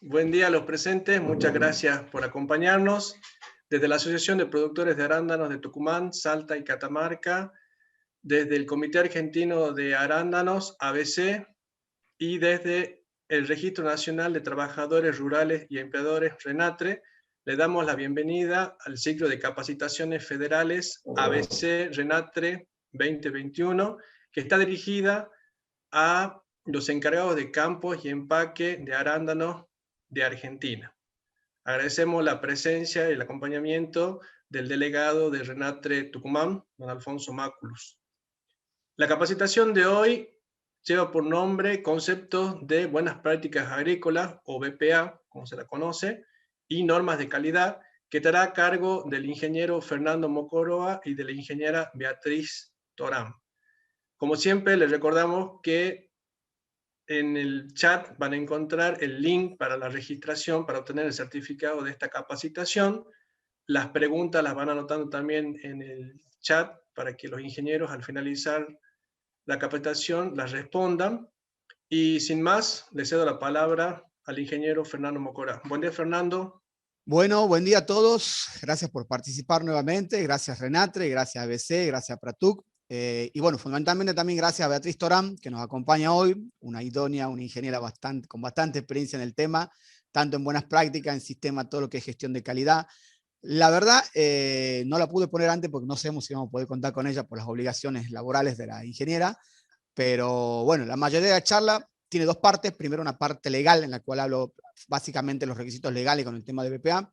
Buen día a los presentes, muchas gracias por acompañarnos. Desde la Asociación de Productores de Arándanos de Tucumán, Salta y Catamarca, desde el Comité Argentino de Arándanos, ABC, y desde el Registro Nacional de Trabajadores Rurales y Empleadores, RENATRE, le damos la bienvenida al ciclo de capacitaciones federales ABC RENATRE 2021, que está dirigida a los encargados de campos y empaque de arándanos de Argentina. Agradecemos la presencia y el acompañamiento del delegado de RENATRE Tucumán, don Alfonso Máculus. La capacitación de hoy lleva por nombre Conceptos de Buenas Prácticas Agrícolas, o BPA, como se la conoce, y Normas de Calidad, que estará a cargo del ingeniero Fernando Mocoroa y de la ingeniera Beatriz Torán. Como siempre, les recordamos que en el chat van a encontrar el link para la registración para obtener el certificado de esta capacitación. Las preguntas las van anotando también en el chat para que los ingenieros al finalizar la capacitación las respondan. Y sin más, le cedo la palabra al ingeniero Fernando Mocora. Buen día, Fernando. Bueno, buen día a todos. Gracias por participar nuevamente. Gracias Renatre, gracias ABC, gracias Pratuc. Y bueno, fundamentalmente también gracias a Beatriz Torán, que nos acompaña hoy, una idónea, una ingeniera con bastante experiencia en el tema, tanto en buenas prácticas, en sistema, todo lo que es gestión de calidad. La verdad, no la pude poner antes porque no sabemos si vamos a poder contar con ella por las obligaciones laborales de la ingeniera, pero bueno, la mayoría de la charla tiene dos partes. Primero una parte legal en la cual hablo básicamente los requisitos legales con el tema de BPA.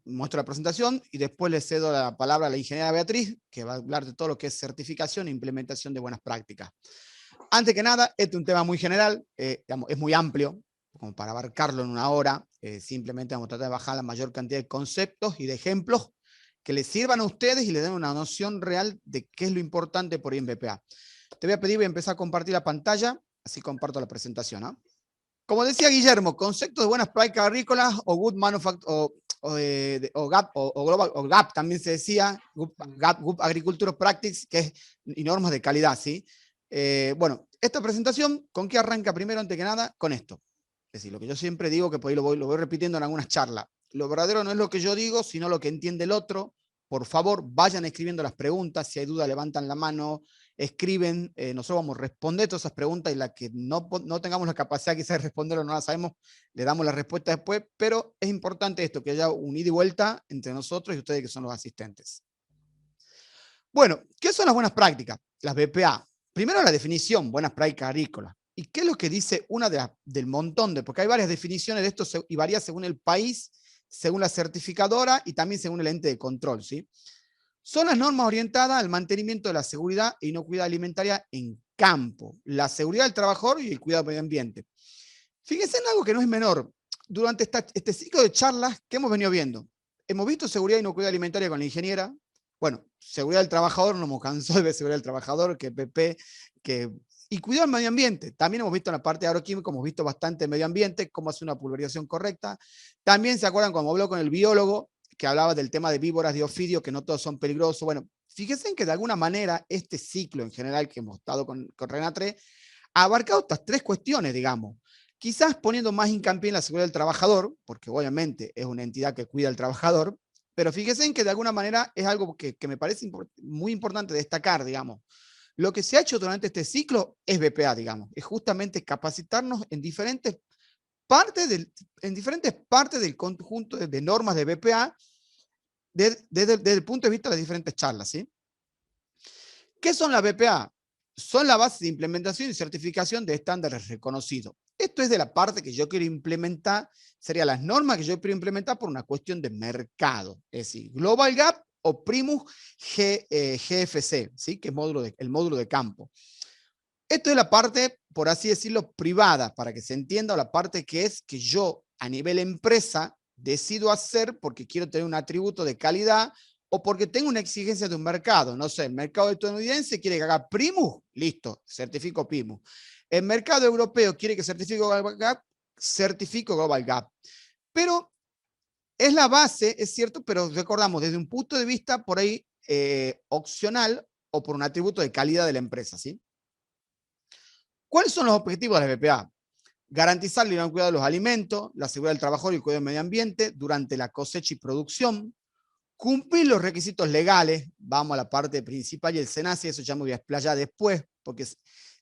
Muestro la presentación y después le cedo la palabra a la ingeniera Beatriz, que va a hablar de todo lo que es certificación e implementación de buenas prácticas. Antes que nada, este es un tema muy general, digamos, es muy amplio, como para abarcarlo en una hora. Simplemente vamos a tratar de bajar la mayor cantidad de conceptos y de ejemplos que les sirvan a ustedes y les den una noción real de qué es lo importante por ahí en BPA. Te voy a pedir, voy a empezar a compartir la pantalla, así comparto la presentación, ¿no? Como decía Guillermo, conceptos de buenas prácticas agrícolas o good manufacturing o GAP, o global, o GAP también se decía, Good Agricultural Practice, que es, y normas de calidad, ¿sí? Bueno, esta presentación, ¿con qué arranca primero, antes que nada? Con esto. Es decir, lo que yo siempre digo, que por ahí lo voy repitiendo en algunas charlas. Lo verdadero no es lo que yo digo, sino lo que entiende el otro. Por favor, vayan escribiendo las preguntas. Si hay duda, levantan la mano, escriben. Nosotros vamos a responder todas esas preguntas y las que no tengamos la capacidad quizás de responder o no la sabemos, le damos la respuesta después. Pero es importante esto, que haya un ida y vuelta entre nosotros y ustedes que son los asistentes. Bueno, ¿qué son las buenas prácticas? Las BPA. Primero la definición, buenas prácticas agrícolas. ¿Y qué es lo que dice una del montón de? Porque hay varias definiciones de esto y varía según el país, según la certificadora y también según el ente de control, ¿sí? Son las normas orientadas al mantenimiento de la seguridad e inocuidad alimentaria en campo, la seguridad del trabajador y el cuidado del medio ambiente. Fíjense en algo que no es menor. Durante este ciclo de charlas que hemos venido viendo, hemos visto seguridad e inocuidad alimentaria con la ingeniera. Bueno, seguridad del trabajador, no hemos cansado de ver seguridad del trabajador, que PP, y cuidado del medio ambiente. También hemos visto en la parte de agroquímica, hemos visto bastante medio ambiente, cómo hacer una pulverización correcta. También se acuerdan cuando habló con el biólogo, que hablaba del tema de víboras de ofidio, que no todos son peligrosos. Bueno, fíjense en que de alguna manera este ciclo en general que hemos estado con Renatre ha abarcado estas tres cuestiones, digamos. Quizás poniendo más hincapié en la seguridad del trabajador, porque obviamente es una entidad que cuida al trabajador, pero fíjense en que de alguna manera es algo que me parece muy importante destacar, digamos. Lo que se ha hecho durante este ciclo es BPA, digamos, es justamente capacitarnos en diferentes partes del conjunto de normas de BPA desde el punto de vista de las diferentes charlas, ¿sí? ¿Qué son las BPA? Son la base de implementación y certificación de estándares reconocidos. Esto es de la parte que yo quiero implementar, serían las normas que yo quiero implementar por una cuestión de mercado, es decir, Global Gap o Primus GFC, ¿sí? Que es el módulo de campo. Esto es la parte, por así decirlo, privada, para que se entienda, o la parte que es que yo a nivel empresa decido hacer porque quiero tener un atributo de calidad o porque tengo una exigencia de un mercado. No sé, el mercado estadounidense quiere que haga Primus, listo, certifico Primus. El mercado europeo quiere que certifico Global Gap, certifico Global Gap. Pero es la base, es cierto, pero recordamos, desde un punto de vista por ahí opcional o por un atributo de calidad de la empresa, ¿sí? ¿Cuáles son los objetivos de la BPA? garantizar el cuidado de los alimentos, la seguridad del trabajador y el cuidado del medio ambiente durante la cosecha y producción, cumplir los requisitos legales, vamos a la parte principal y el SENASA, y eso ya me voy a explayar después, porque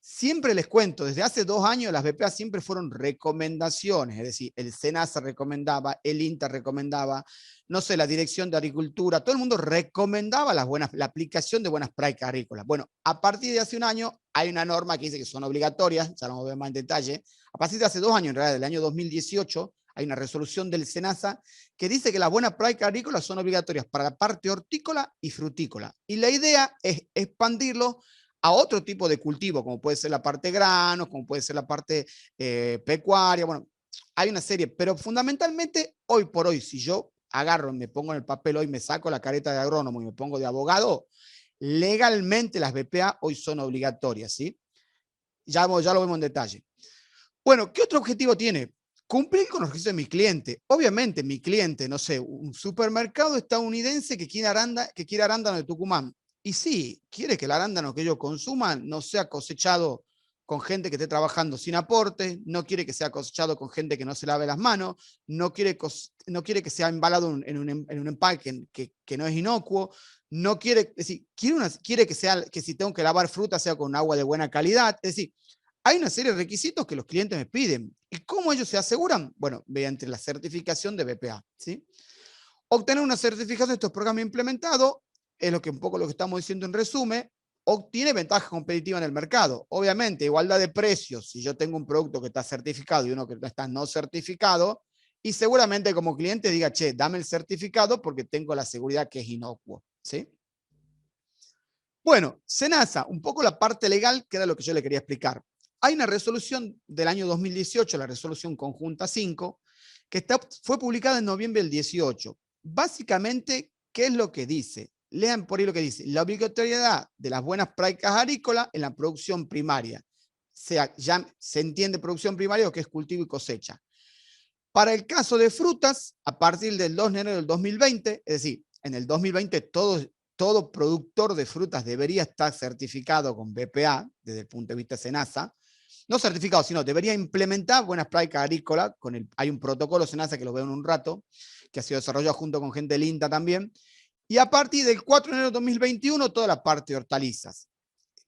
siempre les cuento, desde hace 2 años las BPA siempre fueron recomendaciones, es decir, el SENASA recomendaba, el INTA recomendaba, no sé, la Dirección de Agricultura, todo el mundo recomendaba la aplicación de buenas prácticas agrícolas. Bueno, a partir de hace 1 año hay una norma que dice que son obligatorias, ya lo vamos a ver más en detalle, a partir de hace 2 años, en realidad del año 2018, hay una resolución del SENASA que dice que las buenas prácticas agrícolas son obligatorias para la parte hortícola y frutícola. Y la idea es expandirlo a otro tipo de cultivo, como puede ser la parte granos, como puede ser la parte pecuaria. Bueno, hay una serie, pero fundamentalmente, hoy por hoy, si yo agarro, me pongo en el papel hoy, me saco la careta de agrónomo y me pongo de abogado, legalmente las BPA hoy son obligatorias, ¿sí? Ya lo vemos en detalle. Bueno, ¿qué otro objetivo tiene? Cumplir con los requisitos de mi cliente. Obviamente, mi cliente, no sé, un supermercado estadounidense que quiere arándano de Tucumán. Y sí, quiere que el arándano que ellos consuman no sea cosechado con gente que esté trabajando sin aporte, no quiere que sea cosechado con gente que no se lave las manos, no quiere que sea embalado en un empaque que no es inocuo, no quiere, es decir, quiere que si tengo que lavar fruta sea con agua de buena calidad. Es decir, hay una serie de requisitos que los clientes me piden. ¿Y cómo ellos se aseguran? Bueno, mediante la certificación de BPA, ¿sí? Obtener una certificación de estos programas implementados es un poco lo que estamos diciendo en resumen, obtiene ventaja competitiva en el mercado. Obviamente, igualdad de precios, si yo tengo un producto que está certificado y uno que está no certificado, y seguramente como cliente diga, che, dame el certificado porque tengo la seguridad que es inocuo, ¿sí? Bueno, SENASA, un poco la parte legal, que era lo que yo le quería explicar. Hay una resolución del año 2018, la resolución conjunta 5, que fue publicada en noviembre del 18. Básicamente, ¿qué es lo que dice? Lean por ahí lo que dice. La obligatoriedad de las buenas prácticas agrícolas en la producción primaria. Ya se entiende producción primaria lo que es cultivo y cosecha. Para el caso de frutas, a partir del 2 de enero del 2020, es decir, en el 2020 todo productor de frutas debería estar certificado con BPA, desde el punto de vista de SENASA, no certificado, sino debería implementar buenas prácticas agrícolas, hay un protocolo SENASA que lo veo en un rato, que ha sido desarrollado junto con gente del INTA también, y a partir del 4 de enero de 2021 toda la parte de hortalizas.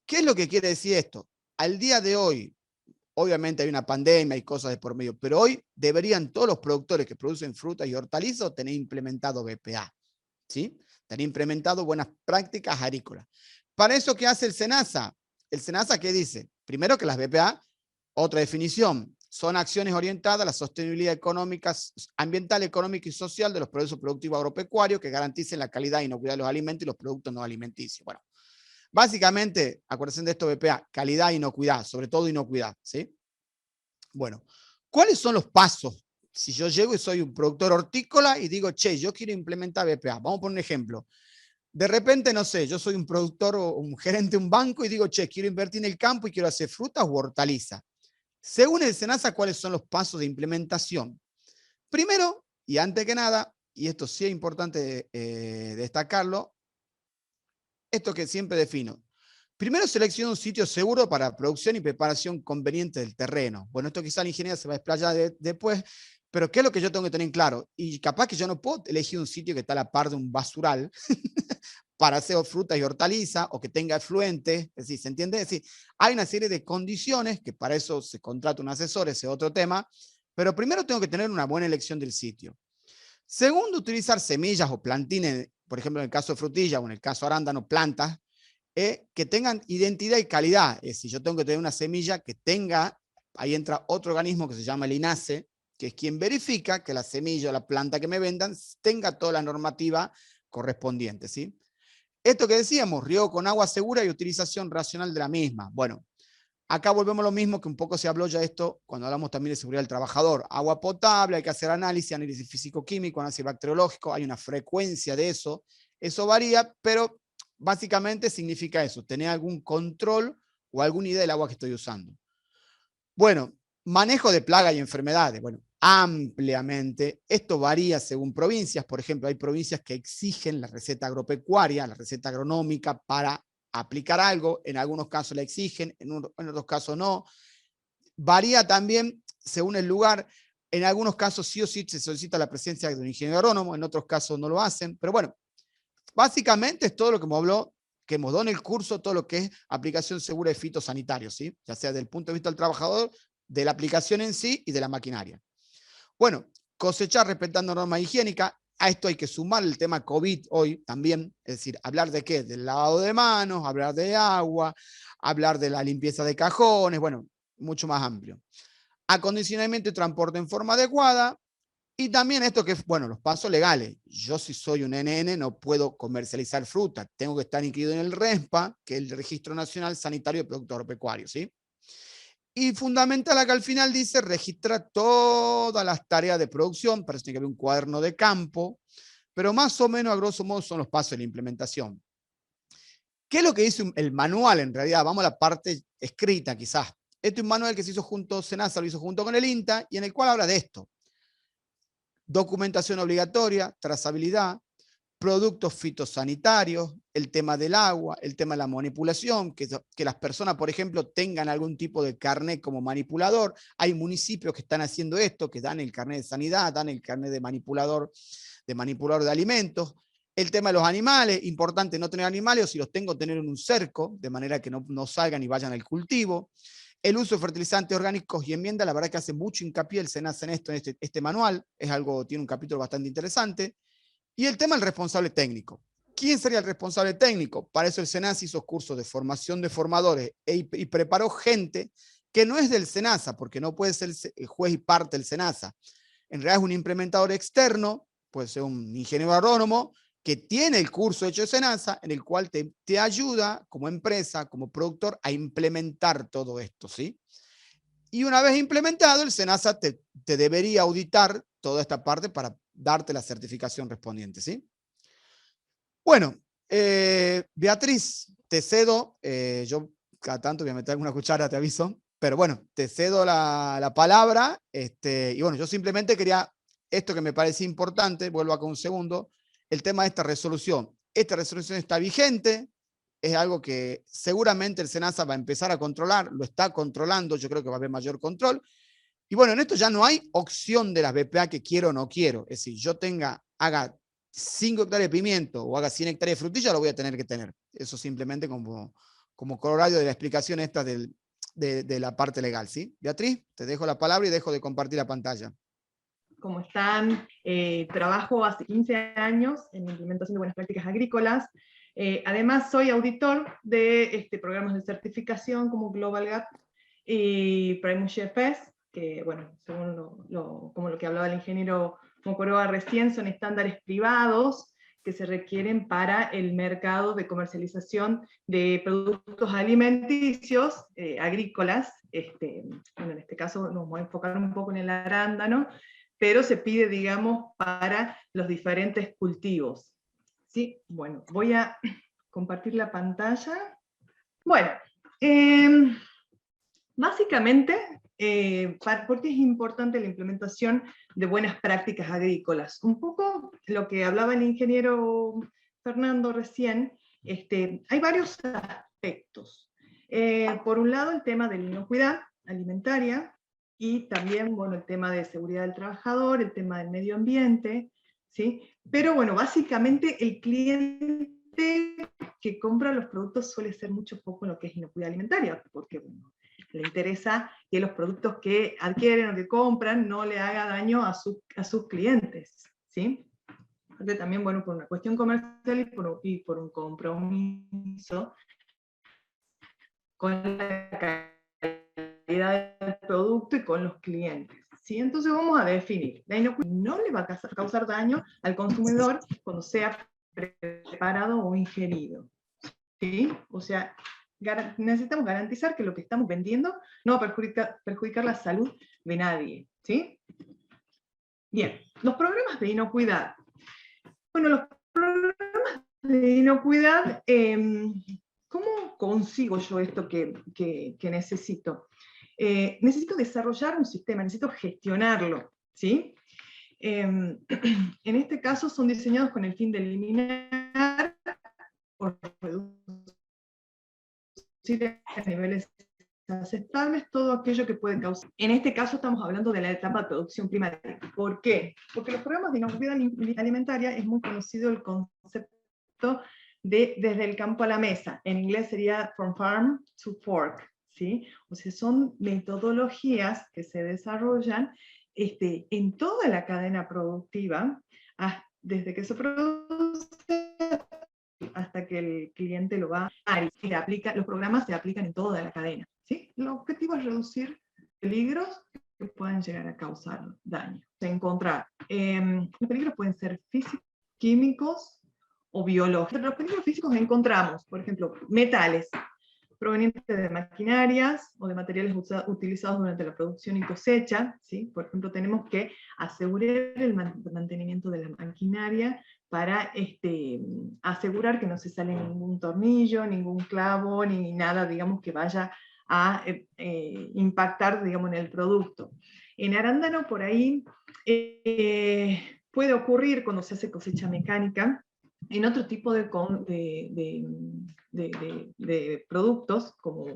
¿Qué es lo que quiere decir esto? Al día de hoy, obviamente hay una pandemia y cosas de por medio, pero hoy deberían todos los productores que producen frutas y hortalizas tener implementado BPA, ¿sí? Tener implementado buenas prácticas agrícolas. Para eso, ¿qué hace el SENASA? El SENASA, ¿qué dice? Primero que las BPA, otra definición, son acciones orientadas a la sostenibilidad económica, ambiental, económica y social de los procesos productivos agropecuarios que garanticen la calidad e inocuidad de los alimentos y los productos no alimenticios. Bueno, básicamente, acuérdense de esto BPA, calidad e inocuidad, sobre todo inocuidad, ¿sí? Bueno, ¿cuáles son los pasos? Si yo llego y soy un productor hortícola y digo, che, yo quiero implementar BPA, vamos a poner un ejemplo. De repente, no sé, yo soy un productor o un gerente de un banco y digo, che, quiero invertir en el campo y quiero hacer frutas u hortalizas. Según el SENASA, ¿cuáles son los pasos de implementación? Primero, y antes que nada, y esto sí es importante destacarlo, esto que siempre defino. Primero selecciona un sitio seguro para producción y preparación conveniente del terreno. Bueno, esto quizá la ingeniería se va a explayar después, pero ¿qué es lo que yo tengo que tener en claro? Y capaz que yo no puedo elegir un sitio que está a la par de un basural para hacer frutas y hortalizas o que tenga efluentes, es decir, ¿se entiende? Es decir, hay una serie de condiciones que para eso se contrata un asesor, ese es otro tema, pero primero tengo que tener una buena elección del sitio. Segundo, utilizar semillas o plantines, por ejemplo, en el caso de frutilla o en el caso de arándano, plantas, que tengan identidad y calidad. Es decir, yo tengo que tener una semilla que tenga, ahí entra otro organismo que se llama el INASE, que es quien verifica que la semilla o la planta que me vendan tenga toda la normativa correspondiente, ¿sí? Esto que decíamos, riego con agua segura y utilización racional de la misma. Bueno, acá volvemos a lo mismo que un poco se habló ya esto cuando hablamos también de seguridad del trabajador. Agua potable, hay que hacer análisis físico-químico, análisis bacteriológico, hay una frecuencia de eso. Eso varía, pero básicamente significa eso, tener algún control o alguna idea del agua que estoy usando. Bueno, manejo de plagas y enfermedades. Bueno, ampliamente. Esto varía según provincias. Por ejemplo, hay provincias que exigen la receta agropecuaria, la receta agronómica para aplicar algo. En algunos casos la exigen, en otros casos no. Varía también según el lugar. En algunos casos sí o sí se solicita la presencia de un ingeniero agrónomo, en otros casos no lo hacen, pero bueno, básicamente es todo lo que hemos dado en el curso, todo lo que es aplicación segura de fitosanitarios, ¿sí? Ya sea desde el punto de vista del trabajador, de la aplicación en sí y de la maquinaria. Bueno, cosechar respetando normas higiénicas. A esto hay que sumar el tema COVID hoy también, es decir, hablar de qué, del lavado de manos, hablar de agua, hablar de la limpieza de cajones, bueno, mucho más amplio. Acondicionamiento y transporte en forma adecuada, y también esto que, bueno, los pasos legales. Yo si soy un NN no puedo comercializar fruta, tengo que estar inscrito en el RENSPA, que es el Registro Nacional Sanitario de Productos Agropecuarios, ¿sí? Y fundamental acá al final dice, registra todas las tareas de producción, para eso tiene que haber un cuaderno de campo, pero más o menos a grosso modo son los pasos de la implementación. ¿Qué es lo que dice el manual en realidad? Vamos a la parte escrita quizás. Este es un manual que se hizo junto, SENASA lo hizo junto con el INTA, y en el cual habla de esto. Documentación obligatoria, trazabilidad, productos fitosanitarios, el tema del agua, el tema de la manipulación, que las personas, por ejemplo, tengan algún tipo de carnet como manipulador. Hay municipios que están haciendo esto, que dan el carnet de sanidad, dan el carnet de manipulador de alimentos. El tema de los animales, importante no tener animales, o si los tengo, tener en un cerco, de manera que no salgan y vayan al cultivo. El uso de fertilizantes orgánicos y enmiendas, la verdad que hace mucho hincapié el SENASA en esto, en este manual, tiene un capítulo bastante interesante. Y el tema del responsable técnico. ¿Quién sería el responsable técnico? Para eso el SENASA hizo cursos de formación de formadores y preparó gente que no es del SENASA, porque no puede ser el juez y parte del SENASA. En realidad es un implementador externo, puede ser un ingeniero agrónomo, que tiene el curso hecho de SENASA, en el cual te ayuda como empresa, como productor, a implementar todo esto, ¿sí? Y una vez implementado, el SENASA te debería auditar toda esta parte para darte la certificación respondiente, ¿sí? Bueno, Beatriz, te cedo, yo cada tanto voy a meter alguna cuchara, te aviso, pero bueno, te cedo la palabra, y bueno, yo simplemente quería, esto que me parece importante, vuelvo acá un segundo, el tema de esta resolución. Esta resolución está vigente, es algo que seguramente el SENASA va a empezar a controlar, lo está controlando, yo creo que va a haber mayor control. Y bueno, en esto ya no hay opción de las BPA que quiero o no quiero. Es decir, yo haga 5 hectáreas de pimiento o haga 100 hectáreas de frutilla, lo voy a tener que tener. Eso simplemente como corolario de la explicación esta de la parte legal, ¿sí? Beatriz, te dejo la palabra y dejo de compartir la pantalla. ¿Cómo están? Trabajo hace 15 años en la implementación de buenas prácticas agrícolas. Además, soy auditor de programas de certificación como Global Gap y Primus GFS, que, bueno, según como lo que hablaba el ingeniero Mocoroa recién, son estándares privados que se requieren para el mercado de comercialización de productos alimenticios agrícolas. Bueno, en este caso nos vamos a enfocar un poco en el arándano, pero se pide, digamos, para los diferentes cultivos. ¿Sí? Bueno, voy a compartir la pantalla. Bueno, básicamente, ¿por qué es importante la implementación de buenas prácticas agrícolas? Un poco lo que hablaba el ingeniero Fernando recién, hay varios aspectos. Por un lado, el tema de la inocuidad alimentaria, y también, bueno, el tema de seguridad del trabajador, el tema del medio ambiente, ¿sí? Pero bueno, básicamente el cliente que compra los productos suele ser mucho poco en lo que es inocuidad alimentaria, porque bueno, le interesa que los productos que adquieren o que compran no le haga daño a sus clientes, ¿sí? También, bueno, por una cuestión comercial y por un compromiso con la calidad del producto y con los clientes, ¿sí? Entonces vamos a definir, la inocuidad no le va a causar daño al consumidor cuando sea preparado o ingerido, ¿sí? O sea, necesitamos garantizar que lo que estamos vendiendo no va a perjudicar la salud de nadie, ¿sí? Bien, los programas de inocuidad. Bueno, los programas de inocuidad, ¿cómo consigo yo esto que necesito? Necesito desarrollar un sistema, necesito gestionarlo, ¿sí? En este caso son diseñados con el fin de eliminar o reducir a niveles aceptables, todo aquello que puede causar. En este caso estamos hablando de la etapa de producción primaria. ¿Por qué? Porque los programas de inocuidad alimentaria es muy conocido el concepto de desde el campo a la mesa. En inglés sería from farm to fork, ¿sí? O sea, son metodologías que se desarrollan en toda la cadena productiva, desde que se produce hasta que el cliente lo va a aplicar. Los programas se aplican en toda la cadena, ¿sí? El objetivo es reducir peligros que puedan llegar a causar daño. Encontrar, los peligros pueden ser físicos, químicos o biológicos. Entre los peligros físicos encontramos, por ejemplo, metales provenientes de maquinarias o de materiales utilizados durante la producción y cosecha, ¿sí? Por ejemplo, tenemos que asegurar el mantenimiento de la maquinaria para asegurar que no se sale ningún tornillo, ningún clavo, ni nada, digamos, que vaya a impactar, digamos, en el producto. En arándano, por ahí, puede ocurrir cuando se hace cosecha mecánica, en otro tipo de productos, como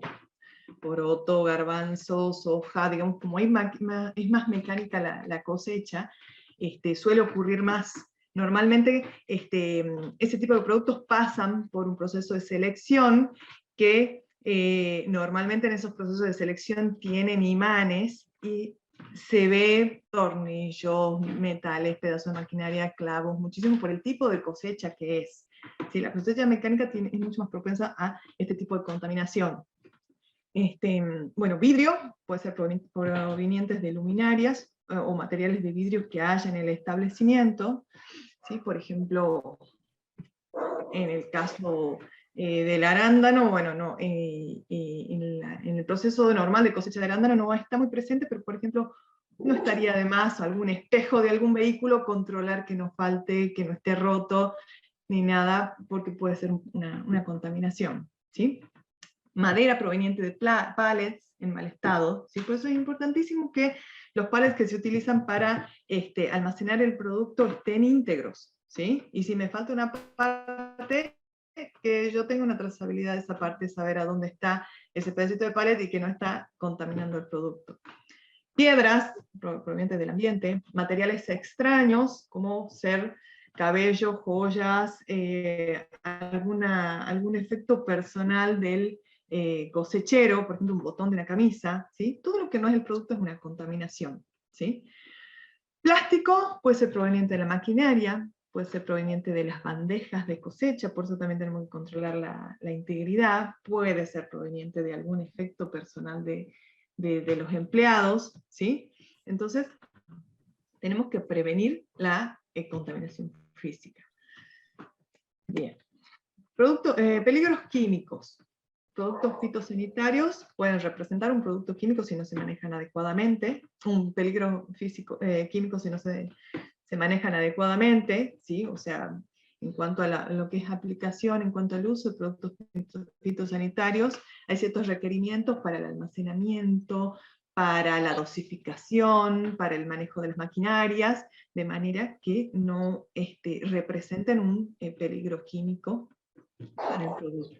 poroto, garbanzo, soja, digamos, como es más mecánica la cosecha, suele ocurrir más. Normalmente ese tipo de productos pasan por un proceso de selección que normalmente en esos procesos de selección tienen imanes y se ve tornillos, metales, pedazos de maquinaria, clavos, muchísimo por el tipo de cosecha que es. ¿Sí? La cosecha mecánica es mucho más propensa a este tipo de contaminación. Bueno, vidrio puede ser provenientes de luminarias o materiales de vidrio que haya en el establecimiento. ¿Sí? Por ejemplo, en el caso del arándano, bueno, no, en el proceso normal de cosecha de arándano no está muy presente, pero por ejemplo, no estaría de más algún espejo de algún vehículo controlar que no falte, que no esté roto, ni nada, porque puede ser una contaminación. ¿Sí? Madera proveniente de pallets en mal estado, ¿sí? Por eso es importantísimo que los pallets que se utilizan para almacenar el producto estén íntegros, ¿sí? Y si me falta una parte, que yo tenga una trazabilidad de esa parte, saber a dónde está ese pedacito de pallet y que no está contaminando el producto. Piedras provenientes del ambiente, materiales extraños, como ser cabello, joyas, algún efecto personal del cosechero, por ejemplo un botón de una camisa, ¿sí? Todo lo que no es el producto es una contaminación, ¿sí? Plástico puede ser proveniente de la maquinaria, puede ser proveniente de las bandejas de cosecha, por eso también tenemos que controlar la integridad, puede ser proveniente de algún efecto personal de los empleados, ¿sí? Entonces, tenemos que prevenir la contaminación física. Bien. Peligros químicos. Productos fitosanitarios pueden representar un producto químico si no se manejan adecuadamente, un peligro químico si no se manejan adecuadamente, ¿sí? O sea, en cuanto a lo que es aplicación, en cuanto al uso de productos fitosanitarios, hay ciertos requerimientos para el almacenamiento, para la dosificación, para el manejo de las maquinarias, de manera que no representen un peligro químico para el producto.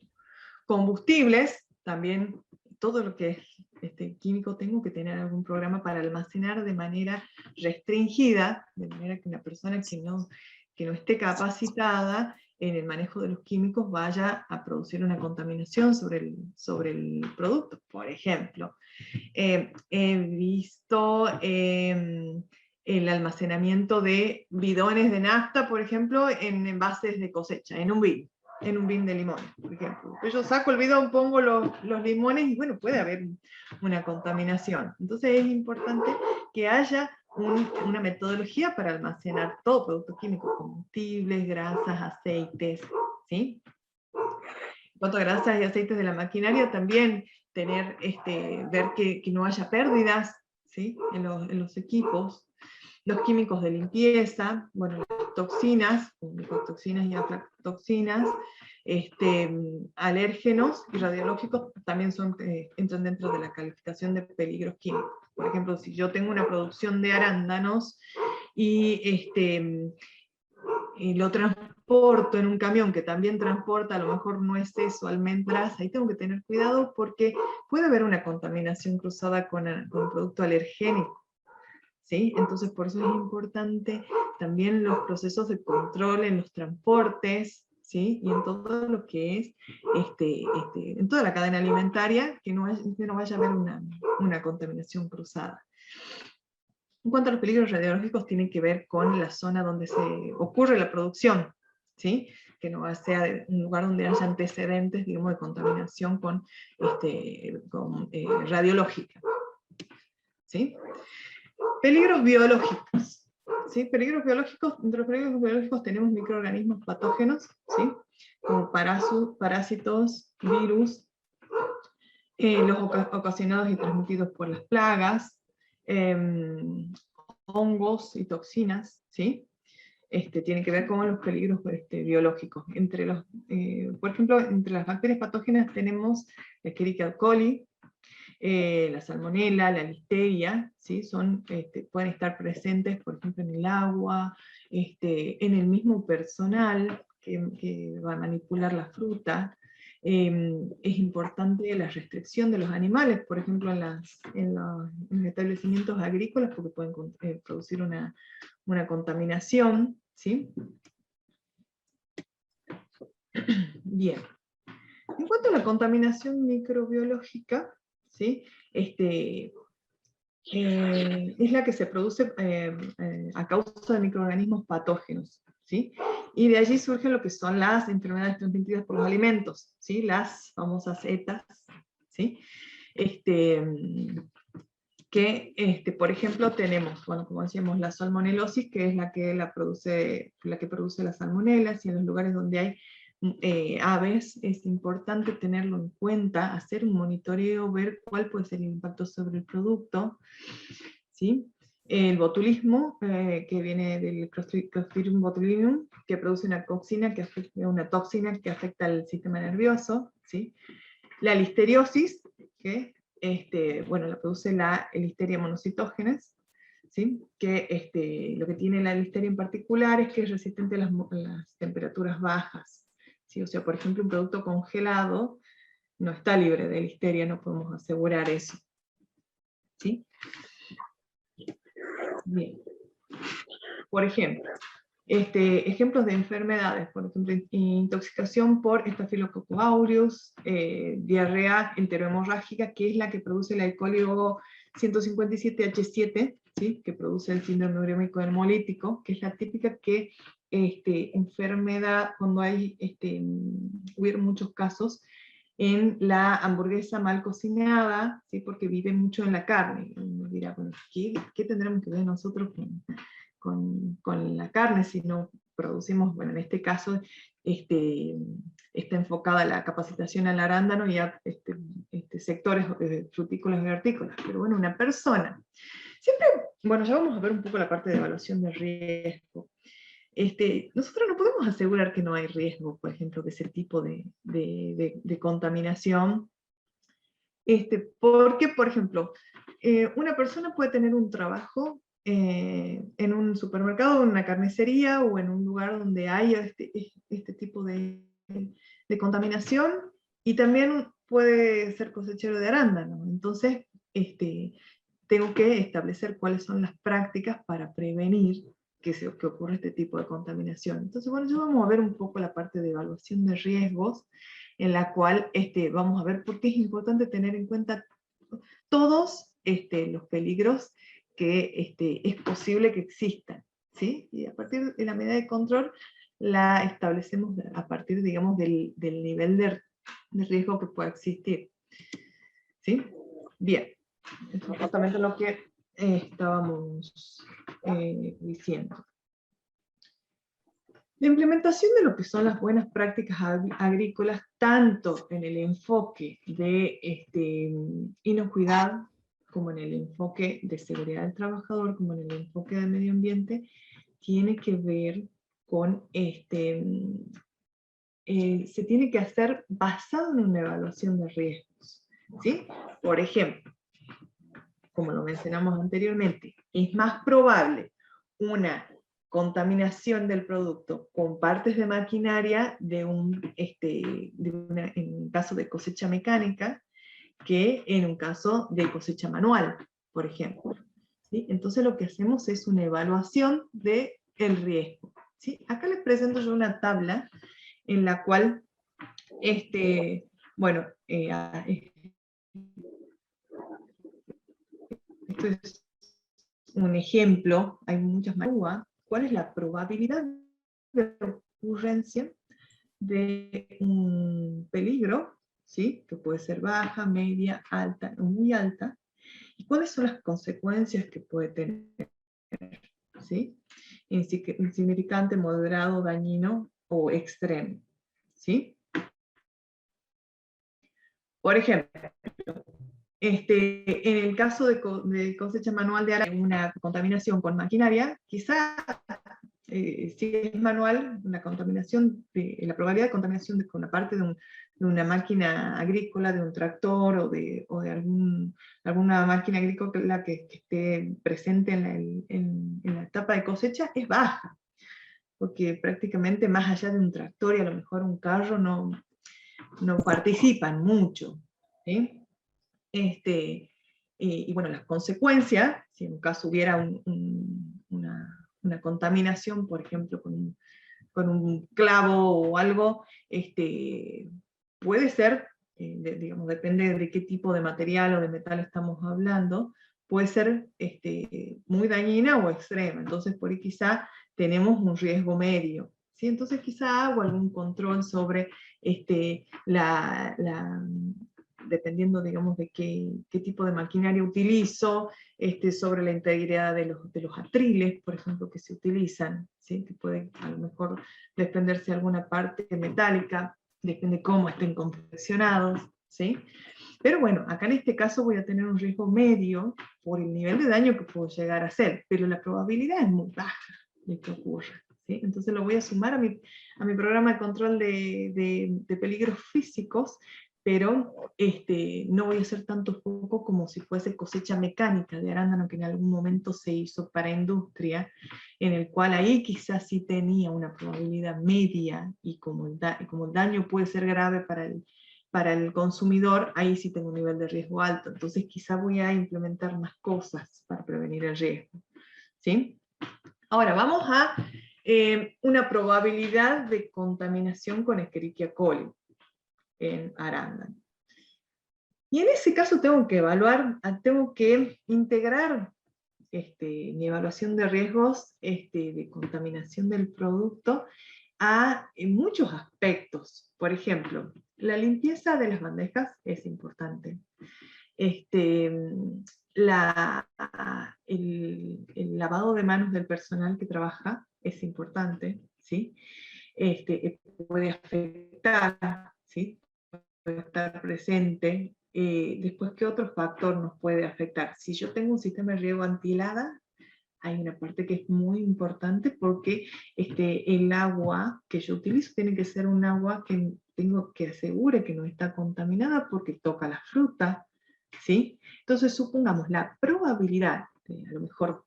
Combustibles, también todo lo que es químico, tengo que tener algún programa para almacenar de manera restringida, de manera que una persona que no esté capacitada en el manejo de los químicos vaya a producir una contaminación sobre el producto. Por ejemplo, he visto el almacenamiento de bidones de nafta, por ejemplo, en envases de cosecha, en un bin de limón, por ejemplo. Yo saco el bidón, pongo los limones y bueno, puede haber una contaminación. Entonces es importante que haya una metodología para almacenar todo producto químico, combustibles, grasas, aceites, ¿sí? En cuanto a grasas y aceites de la maquinaria, también ver que no haya pérdidas, ¿sí? en los equipos. Los químicos de limpieza, bueno, las toxinas, micotoxinas y aflatoxinas, alérgenos y radiológicos también entran dentro de la calificación de peligros químicos. Por ejemplo, si yo tengo una producción de arándanos y transporto en un camión que también transporta a lo mejor nueces o almendras, ahí tengo que tener cuidado porque puede haber una contaminación cruzada con un producto alergénico. ¿Sí? Entonces por eso es importante también los procesos de control en los transportes, ¿sí? Y en todo lo que es, en toda la cadena alimentaria, que no vaya a haber una contaminación cruzada. En cuanto a los peligros radiológicos, tienen que ver con la zona donde se ocurre la producción, ¿sí? Que no sea un lugar donde haya antecedentes, digamos, de contaminación radiológica, ¿sí? Peligros biológicos. ¿Sí? Peligros biológicos, entre los peligros biológicos tenemos microorganismos patógenos, ¿sí? Como parásitos, virus, los ocasionados y transmitidos por las plagas, hongos y toxinas, ¿sí? Tiene que ver con los peligros biológicos. Por ejemplo, entre las bacterias patógenas tenemos la Escherichia coli, la salmonela, la listeria, ¿sí? Pueden estar presentes, por ejemplo, en el agua, en el mismo personal que va a manipular la fruta. Es importante la restricción de los animales, por ejemplo, en los establecimientos agrícolas, porque pueden producir una contaminación, ¿sí? Bien. En cuanto a la contaminación microbiológica, ¿sí? Es la que se produce a causa de microorganismos patógenos, ¿sí? Y de allí surgen lo que son las enfermedades transmitidas por los alimentos, ¿sí? Las famosas ETAs, ¿sí? Por ejemplo, tenemos, bueno, como decíamos, la salmonelosis, que es la que produce las salmonelas, y en los lugares donde hay aves, es importante tenerlo en cuenta, hacer un monitoreo, ver cuál puede ser el impacto sobre el producto, ¿sí? El botulismo, que viene del Clostridium botulinum, que produce una toxina que afecta al sistema nervioso, ¿sí? La listeriosis, que la produce la Listeria monocitógenes, ¿sí? Que lo que tiene la listeria en particular es que es resistente a las temperaturas bajas, ¿sí? O sea, por ejemplo, un producto congelado no está libre de listeria, no podemos asegurar eso, ¿sí? Bien. Por ejemplo, ejemplos de enfermedades, por ejemplo, intoxicación por Staphylococcus aureus, diarrea enterohemorrágica, que es la que produce la E. coli 157H7, ¿sí? Que produce el síndrome urémico hemolítico, que es la típica enfermedad cuando hubieron muchos casos en la hamburguesa mal cocinada, ¿sí? Porque vive mucho en la carne. Y uno dirá, bueno, ¿qué tendremos que ver nosotros con la carne si no producimos? Bueno, en este caso está enfocada la capacitación al arándano y a sectores frutícolas y hortícolas. Pero bueno, una persona, siempre, bueno, ya vamos a ver un poco la parte de evaluación de riesgo. Nosotros no podemos asegurar que no hay riesgo, por ejemplo, de ese tipo de contaminación, porque, por ejemplo, una persona puede tener un trabajo en un supermercado, en una carnicería, o en un lugar donde haya este tipo de contaminación, y también puede ser cosechero de arándano. Entonces, tengo que establecer cuáles son las prácticas para prevenir que ocurra este tipo de contaminación. Entonces, bueno, ya vamos a ver un poco la parte de evaluación de riesgos, en la cual vamos a ver por qué es importante tener en cuenta todos los peligros que es posible que existan, ¿sí? Y a partir de la medida de control la establecemos a partir, digamos, del nivel de riesgo que pueda existir, ¿sí? Bien, esto es justamente lo que estábamos diciendo. La implementación de lo que son las buenas prácticas agrícolas, tanto en el enfoque de inocuidad, como en el enfoque de seguridad del trabajador, como en el enfoque del medio ambiente, tiene que ver con se tiene que hacer basado en una evaluación de riesgos, ¿sí? Por ejemplo, como lo mencionamos anteriormente, es más probable una contaminación del producto con partes de maquinaria en un caso de cosecha mecánica que en un caso de cosecha manual, por ejemplo. ¿Sí? Entonces lo que hacemos es una evaluación del riesgo. ¿Sí? Acá les presento yo una tabla en la cual, bueno, esto es un ejemplo, hay muchas maneras. ¿Cuál es la probabilidad de ocurrencia de un peligro, ¿sí? Que puede ser baja, media, alta o muy alta? ¿Y cuáles son las consecuencias que puede tener? ¿Sí? Insignificante, moderado, dañino o extremo. ¿Sí? Por ejemplo, en el caso de cosecha manual de arana, una contaminación con maquinaria, quizá si es manual, la probabilidad de contaminación con la parte de una máquina agrícola, de un tractor o de alguna máquina agrícola que esté presente en la etapa de cosecha es baja, porque prácticamente más allá de un tractor y a lo mejor un carro no participan mucho. ¿Sí? Y bueno, las consecuencias, si en un caso hubiera una contaminación, por ejemplo, con un clavo o algo, puede ser, digamos, depende de qué tipo de material o de metal estamos hablando, puede ser muy dañina o extrema. Entonces, por ahí quizá tenemos un riesgo medio. ¿Sí? Entonces, quizá hago algún control sobre dependiendo, digamos, de qué tipo de maquinaria utilizo, sobre la integridad de los atriles, por ejemplo, que se utilizan, ¿sí? Que puede a lo mejor desprenderse alguna parte metálica, depende cómo estén confeccionados, ¿sí? Pero bueno, acá en este caso voy a tener un riesgo medio por el nivel de daño que puedo llegar a hacer, pero la probabilidad es muy baja de que ocurra. ¿Sí? Entonces lo voy a sumar a mi programa de control de peligros físicos, pero no voy a hacer tanto foco como si fuese cosecha mecánica de arándano que en algún momento se hizo para industria, en el cual ahí quizás sí tenía una probabilidad media, y como el daño puede ser grave para el consumidor, ahí sí tengo un nivel de riesgo alto, entonces quizá voy a implementar más cosas para prevenir el riesgo. ¿Sí? Ahora vamos a una probabilidad de contaminación con Escherichia coli en arándano. Y en ese caso tengo que tengo que integrar mi evaluación de riesgos de contaminación del producto en muchos aspectos. Por ejemplo, la limpieza de las bandejas es importante. El lavado de manos del personal que trabaja es importante, ¿sí? Puede afectar, ¿sí? Puede estar presente. Después, ¿qué otro factor nos puede afectar? Si yo tengo un sistema de riego antihelada, hay una parte que es muy importante porque el agua que yo utilizo tiene que ser un agua que asegure que no está contaminada porque toca la fruta, ¿sí? Entonces supongamos la probabilidad de a lo mejor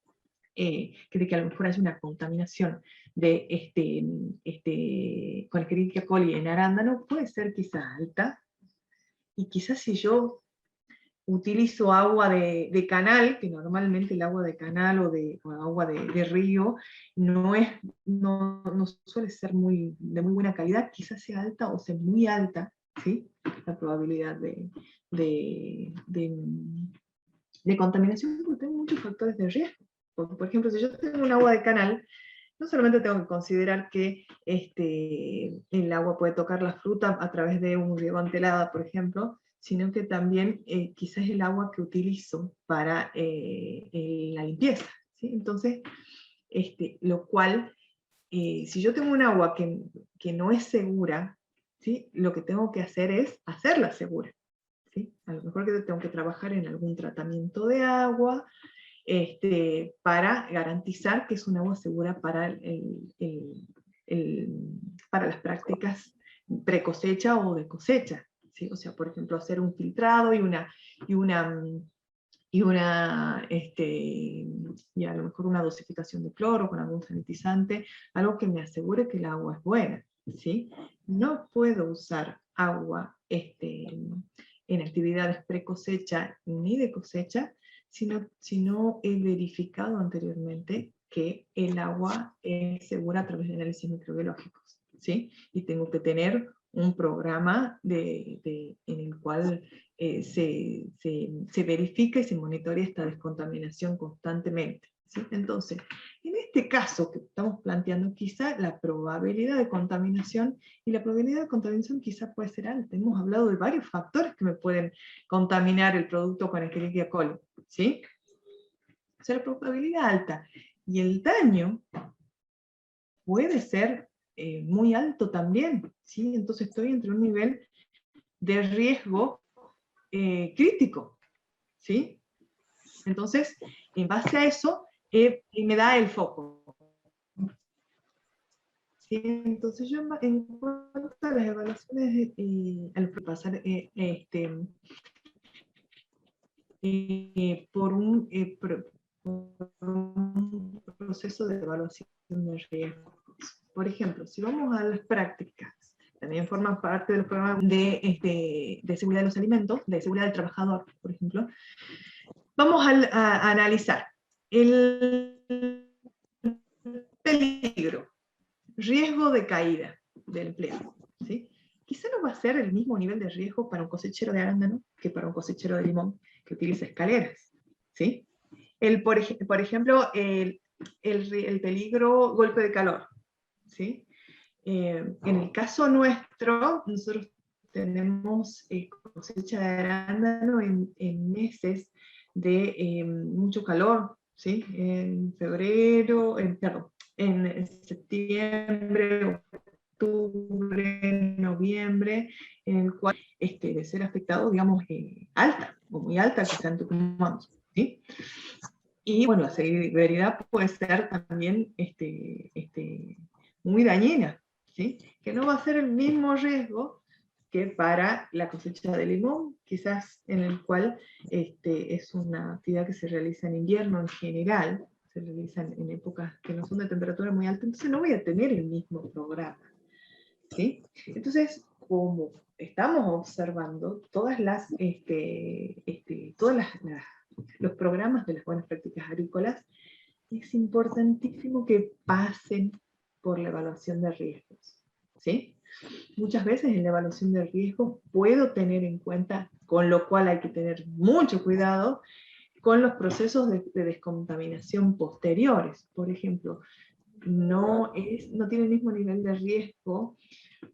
de que a lo mejor haya una contaminación de con Escherichia coli en arándano puede ser quizá alta, y quizás si yo utilizo agua de canal, que normalmente el agua de canal o agua de río no suele ser de muy buena calidad, quizás sea alta o sea muy alta, ¿sí? La probabilidad de contaminación, porque tengo muchos factores de riesgo. Por ejemplo, si yo tengo un agua de canal, no solamente tengo que considerar que el agua puede tocar la fruta a través de un riego antelada, por ejemplo, sino que también quizás el agua que utilizo para la limpieza, ¿sí? Entonces, lo cual, si yo tengo un agua que no es segura, ¿sí? Lo que tengo que hacer es hacerla segura, ¿sí? A lo mejor que tengo que trabajar en algún tratamiento de agua, para garantizar que es un agua segura para para las prácticas pre-cosecha o de cosecha, ¿sí? O sea, por ejemplo, hacer un filtrado y una y y a lo mejor una dosificación de cloro con algún sanitizante, algo que me asegure que el agua es buena, ¿sí? No puedo usar agua en actividades pre-cosecha ni de cosecha si no he verificado anteriormente que el agua es segura a través de análisis microbiológicos, ¿sí? Y tengo que tener un programa en el cual se verifica y se monitorea esta descontaminación constantemente, ¿sí? Entonces, en este caso que estamos planteando, quizá la probabilidad de contaminación, y la probabilidad de contaminación quizá puede ser alta. Hemos hablado de varios factores que me pueden contaminar el producto con Escherichia coli, ¿sí? O sea, la probabilidad alta. Y el daño puede ser muy alto también, ¿sí? Entonces estoy entre un nivel de riesgo crítico, ¿sí? Entonces, en base a eso, me da el foco. ¿Sí? Entonces yo, en cuanto a las evaluaciones, a lo que pasar por un proceso de evaluación de riesgos. Por ejemplo, si vamos a las prácticas, también forman parte de los programas de seguridad de los alimentos, de seguridad del trabajador, por ejemplo. Vamos a analizar el peligro, riesgo de caída del empleo, ¿sí? Quizá no va a ser el mismo nivel de riesgo para un cosechero de arándano que para un cosechero de limón que utiliza escaleras, ¿sí? Por ejemplo, el peligro golpe de calor, ¿sí? En el caso nuestro, nosotros tenemos cosecha de arándano en meses de mucho calor, ¿sí? En febrero, en septiembre, octubre, noviembre, en el cual de ser afectado, digamos, alta, o muy alta, quizá en Tucumán, ¿sí? Y bueno, la severidad puede ser también muy dañina, ¿sí? Que no va a ser el mismo riesgo que para la cosecha de limón, quizás en el cual es una actividad que se realiza en invierno en general, se realiza en épocas que no son de temperatura muy alta, entonces no voy a tener el mismo programa, ¿sí? Entonces, como estamos observando todos los programas de las buenas prácticas agrícolas, es importantísimo que pasen por la evaluación de riesgos, ¿sí? Muchas veces en la evaluación de riesgos puedo tener en cuenta, con lo cual hay que tener mucho cuidado, con los procesos de descontaminación posteriores. Por ejemplo, no tiene el mismo nivel de riesgo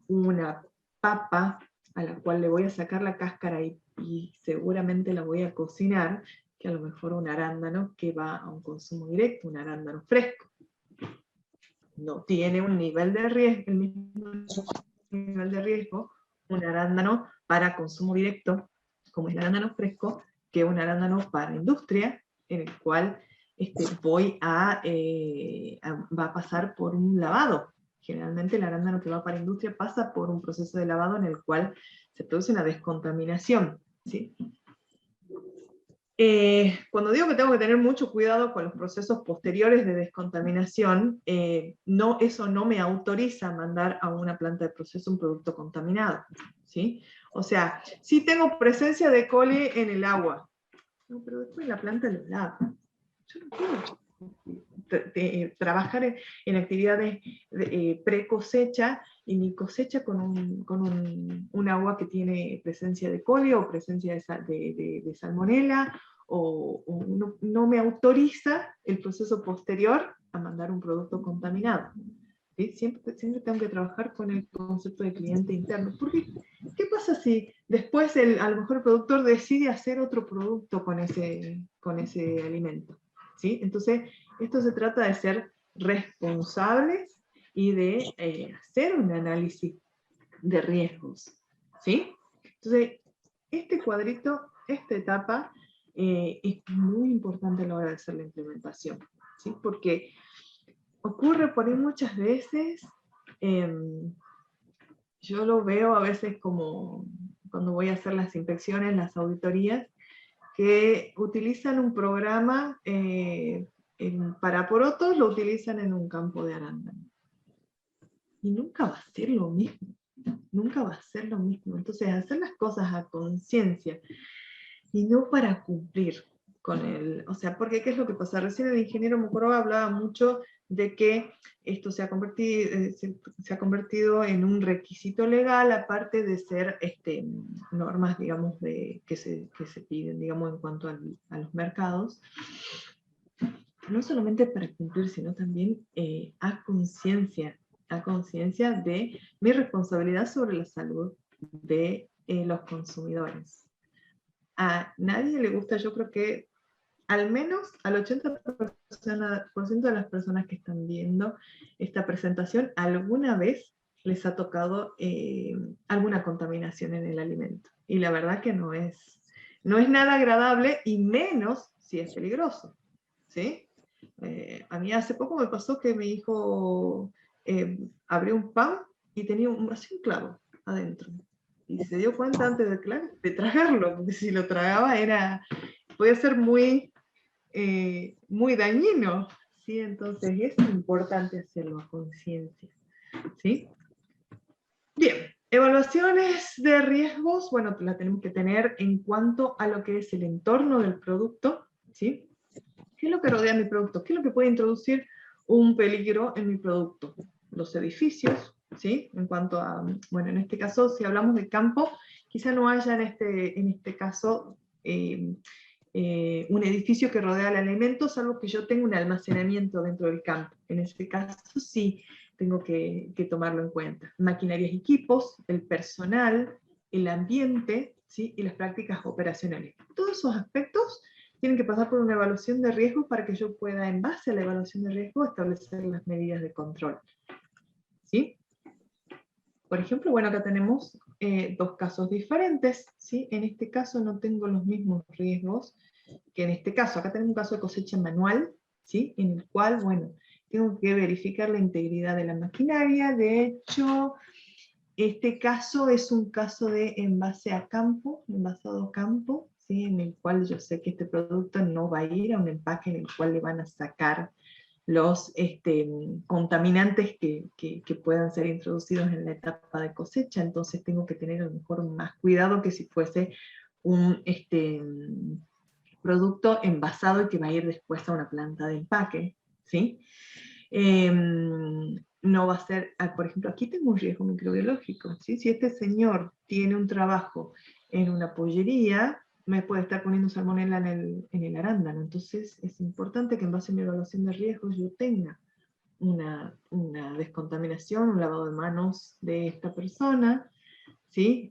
una papa a la cual le voy a sacar la cáscara y seguramente la voy a cocinar, que a lo mejor un arándano que va a un consumo directo, un arándano fresco. No tiene un nivel de riesgo, el mismo nivel de riesgo, un arándano para consumo directo, como es el arándano fresco, que un arándano para industria, en el cual va a pasar por un lavado. Generalmente el arándano que va para industria pasa por un proceso de lavado en el cual se produce una descontaminación, ¿sí? Cuando digo que tengo que tener mucho cuidado con los procesos posteriores de descontaminación, eso no me autoriza a mandar a una planta de proceso un producto contaminado, ¿sí? O sea, sí tengo presencia de E. coli en el agua, no, pero después la planta lo lava. Yo no quiero trabajar en actividades pre-cosecha y mi cosecha con un agua que tiene presencia de E. coli o presencia de salmonela, o no me autoriza el proceso posterior a mandar un producto contaminado. ¿Sí? Siempre tengo que trabajar con el concepto de cliente interno. Porque, ¿qué pasa si después a lo mejor el productor decide hacer otro producto con ese alimento? ¿Sí? Entonces, esto se trata de ser responsables y de hacer un análisis de riesgos, ¿sí? Entonces, este cuadrito, esta etapa, es muy importante a la hora de hacer la implementación, ¿sí? Porque ocurre por ahí muchas veces, yo lo veo a veces como cuando voy a hacer las inspecciones, las auditorías, que utilizan un programa para porotos, lo utilizan en un campo de arándano. Y nunca va a ser lo mismo. Nunca va a ser lo mismo. Entonces, hacer las cosas a conciencia y no para cumplir con el... O sea, porque ¿qué es lo que pasa? Recién el ingeniero Mocorova hablaba mucho de que esto se ha convertido en un requisito legal, aparte de ser normas, digamos, que se piden, digamos, en cuanto a los mercados. No solamente para cumplir, sino también a conciencia de mi responsabilidad sobre la salud de los consumidores. A nadie le gusta, yo creo que al menos al 80% de las personas que están viendo esta presentación alguna vez les ha tocado alguna contaminación en el alimento. Y la verdad que no es nada agradable, y menos si es peligroso, ¿sí? A mí hace poco me pasó que mi hijo abrió un pan y tenía un clavo adentro. Y se dio cuenta antes de tragarlo, porque si lo tragaba podía ser muy dañino, ¿sí? Entonces es importante hacerlo a conciencia, ¿sí? Bien, evaluaciones de riesgos, bueno, la tenemos que tener en cuanto a lo que es el entorno del producto, ¿sí? ¿Qué es lo que rodea mi producto? ¿Qué es lo que puede introducir un peligro en mi producto? Los edificios, ¿sí? En cuanto a, bueno, en este caso, si hablamos de campo, quizá no haya en este caso un edificio que rodea el alimento, salvo que yo tenga un almacenamiento dentro del campo. En este caso sí tengo que tomarlo en cuenta. Maquinarias y equipos, el personal, el ambiente, ¿sí? Y las prácticas operacionales. Todos esos aspectos tienen que pasar por una evaluación de riesgo para que yo pueda, en base a la evaluación de riesgo, establecer las medidas de control, ¿sí? Por ejemplo, bueno, acá tenemos dos casos diferentes, ¿sí? En este caso no tengo los mismos riesgos que en este caso. Acá tenemos un caso de cosecha manual, ¿sí? En el cual, bueno, tengo que verificar la integridad de la maquinaria. De hecho, este caso es un caso de envasado a campo, ¿sí? En el cual yo sé que este producto no va a ir a un empaque en el cual le van a sacar los contaminantes que puedan ser introducidos en la etapa de cosecha. Entonces tengo que tener a lo mejor más cuidado que si fuese un producto envasado y que va a ir después a una planta de empaque, ¿sí? No va a ser, por ejemplo, aquí tengo un riesgo microbiológico, ¿sí? Si este señor tiene un trabajo en una pollería, me puede estar poniendo salmonela en el arándano. Entonces es importante que en base a mi evaluación de riesgos yo tenga una descontaminación, un lavado de manos de esta persona, ¿sí?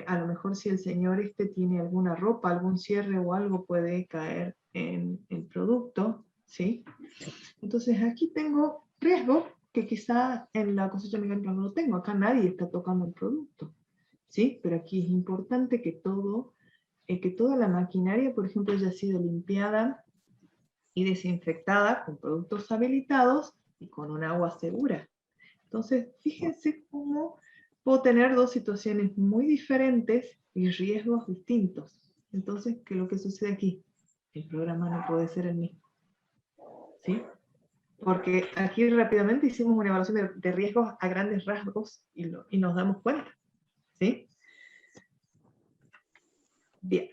A lo mejor si el señor tiene alguna ropa, algún cierre o algo, puede caer en el producto, ¿sí? Entonces aquí tengo riesgo que quizá en la cosecha mecánica no lo tengo. Acá nadie está tocando el producto, ¿sí? Pero aquí es importante que toda la maquinaria, por ejemplo, haya sido limpiada y desinfectada con productos habilitados y con un agua segura. Entonces, fíjense cómo puedo tener dos situaciones muy diferentes y riesgos distintos. Entonces, ¿qué es lo que sucede aquí? El programa no puede ser el mismo, ¿sí? Porque aquí rápidamente hicimos una evaluación de riesgos a grandes rasgos y nos damos cuenta, ¿sí? Bien.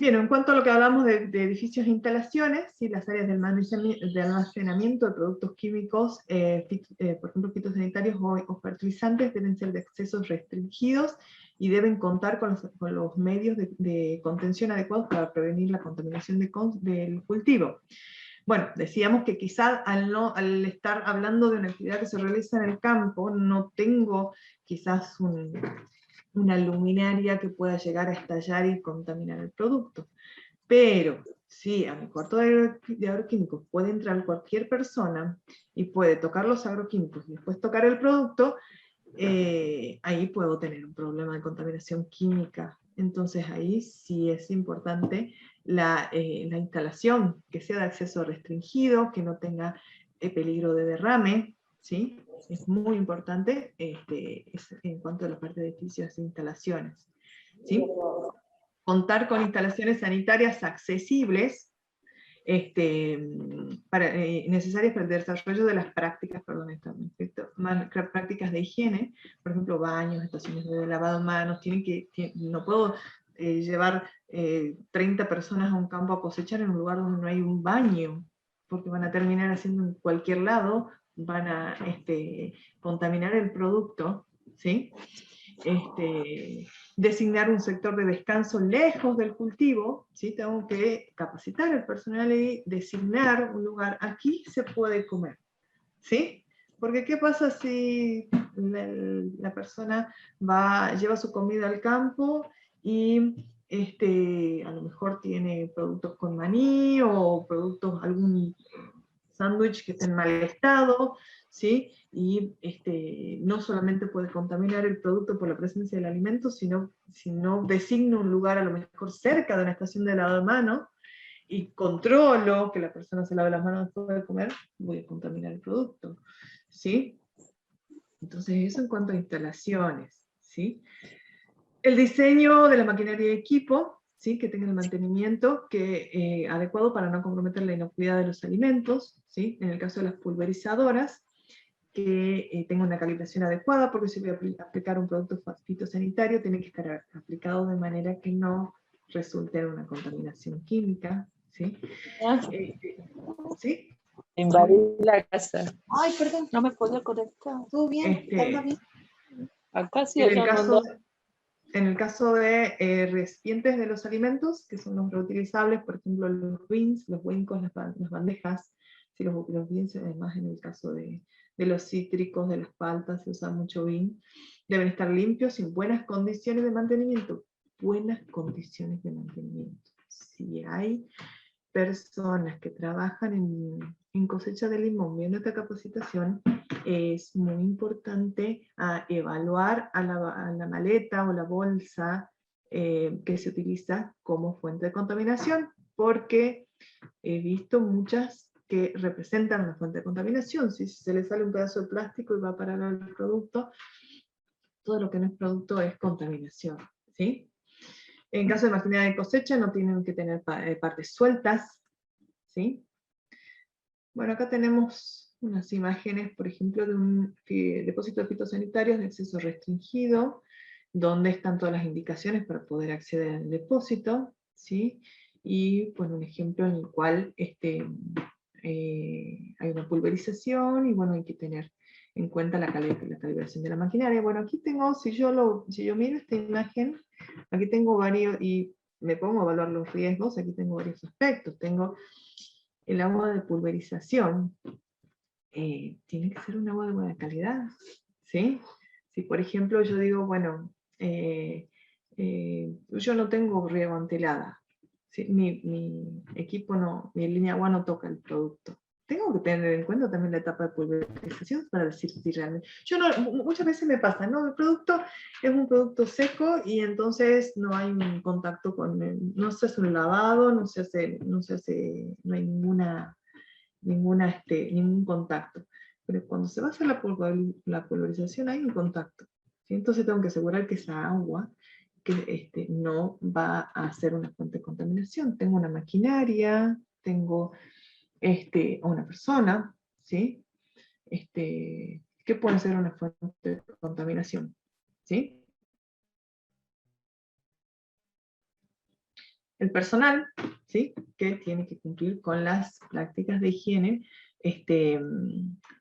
Bien, en cuanto a lo que hablamos de edificios e instalaciones, ¿sí? Las áreas de almacenamiento de productos químicos, por ejemplo, fitosanitarios o fertilizantes, deben ser de accesos restringidos y deben contar con los medios de contención adecuados para prevenir la contaminación del cultivo. Bueno, decíamos que quizás al estar hablando de una actividad que se realiza en el campo, no tengo quizás una luminaria que pueda llegar a estallar y contaminar el producto. Pero sí, a mi cuarto de agroquímicos puede entrar cualquier persona y puede tocar los agroquímicos y después tocar el producto, ahí puedo tener un problema de contaminación química. Entonces ahí sí es importante la instalación, que sea de acceso restringido, que no tenga peligro de derrame, ¿sí? Es muy importante en cuanto a la parte de edificios e instalaciones, ¿sí? contar con instalaciones sanitarias accesibles, necesarias para el desarrollo de las prácticas, prácticas de higiene, por ejemplo, baños, estaciones de lavado de manos, no puedo llevar 30 personas a un campo a cosechar en un lugar donde no hay un baño, porque van a terminar haciendo en cualquier lado, van a contaminar el producto, ¿sí? Designar un sector de descanso lejos del cultivo, ¿sí? Tengo que capacitar al personal y designar un lugar, aquí se puede comer, ¿sí? Porque ¿qué pasa si la persona lleva su comida al campo y a lo mejor tiene productos con maní o algún sándwich que esté en mal estado, ¿sí? Y no solamente puede contaminar el producto por la presencia del alimento, sino designo un lugar a lo mejor cerca de una estación de lavado de manos y controlo que la persona se lave las manos después de comer, voy a contaminar el producto, ¿sí? Entonces eso en cuanto a instalaciones, ¿sí? El diseño de la maquinaria y equipo, ¿sí? Que tenga el mantenimiento adecuado para no comprometer la inocuidad de los alimentos, ¿sí? En el caso de las pulverizadoras, que tenga una calibración adecuada, porque si voy a aplicar un producto fitosanitario, tiene que estar aplicado de manera que no resulte en una contaminación química, ¿sí? ¿Sí? Invadí la casa. Ay, perdón. No me podía conectar. ¿Todo bien? ¿Anda bien? Acá sí, En allá el caso de recipientes de los alimentos, que son los reutilizables, por ejemplo los bins, los huencos, las bandejas, si los bins, además en el caso de los cítricos, de las paltas, se usa mucho bin, deben estar limpios y en buenas condiciones de mantenimiento. Buenas condiciones de mantenimiento. Si hay personas que trabajan en cosecha de limón viendo esta capacitación, es muy importante evaluar a la maleta o la bolsa que se utiliza como fuente de contaminación, porque he visto muchas que representan una fuente de contaminación. Si se le sale un pedazo de plástico y va a parar al producto, todo lo que no es producto es contaminación, ¿sí? En caso de maquinaria de cosecha no tienen que tener partes sueltas, ¿sí? Bueno, acá tenemos unas imágenes, por ejemplo, de un depósito de fitosanitarios de acceso restringido, donde están todas las indicaciones para poder acceder al depósito, ¿sí? Y bueno, un ejemplo en el cual hay una pulverización, y bueno, hay que tener en cuenta la calibración de la maquinaria. Bueno, aquí tengo, si yo miro esta imagen, aquí tengo varios, y me pongo a evaluar los riesgos, aquí tengo varios aspectos. Tengo el agua de pulverización, tiene que ser un agua de buena calidad, ¿sí? Si por ejemplo yo digo, bueno, yo no tengo riego antelada, ¿sí? mi equipo no, mi línea agua no toca el producto. Tengo que tener en cuenta también la etapa de pulverización para decir si realmente... muchas veces me pasa, ¿no? El producto es un producto seco y entonces no hay un contacto no se hace un lavado, no hay ningún contacto. Pero cuando se va a hacer la pulverización hay un contacto, ¿sí? Entonces tengo que asegurar que esa agua no va a ser una fuente de contaminación. Tengo una maquinaria, tengo una persona, ¿sí? Que puede ser una fuente de contaminación, ¿sí? El personal, ¿sí? Que tiene que cumplir con las prácticas de higiene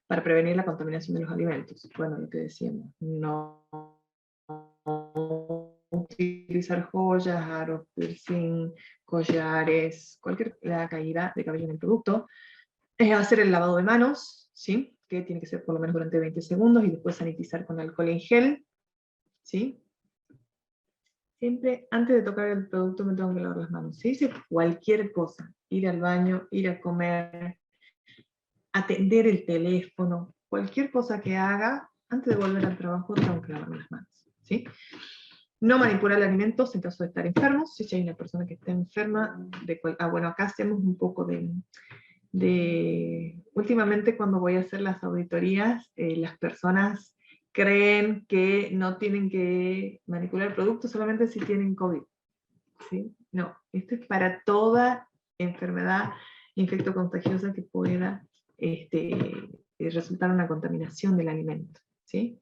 para prevenir la contaminación de los alimentos. Bueno, lo que decíamos, no utilizar joyas, aros, piercing, collares, cualquier caída de cabello en el producto. Hacer el lavado de manos, ¿sí? Que tiene que ser por lo menos durante 20 segundos y después sanitizar con alcohol en gel, ¿sí? Siempre antes de tocar el producto me tengo que lavar las manos. Se dice cualquier cosa, ir al baño, ir a comer, atender el teléfono, cualquier cosa que haga, antes de volver al trabajo tengo que lavar las manos, ¿sí? No manipular alimentos en caso de estar enfermos. Si hay una persona que está enferma, bueno, acá hacemos un poco últimamente cuando voy a hacer las auditorías, las personas creen que no tienen que manipular productos solamente si tienen COVID. ¿sí? No, esto es para toda enfermedad infectocontagiosa que pueda resultar una contaminación del alimento, ¿sí?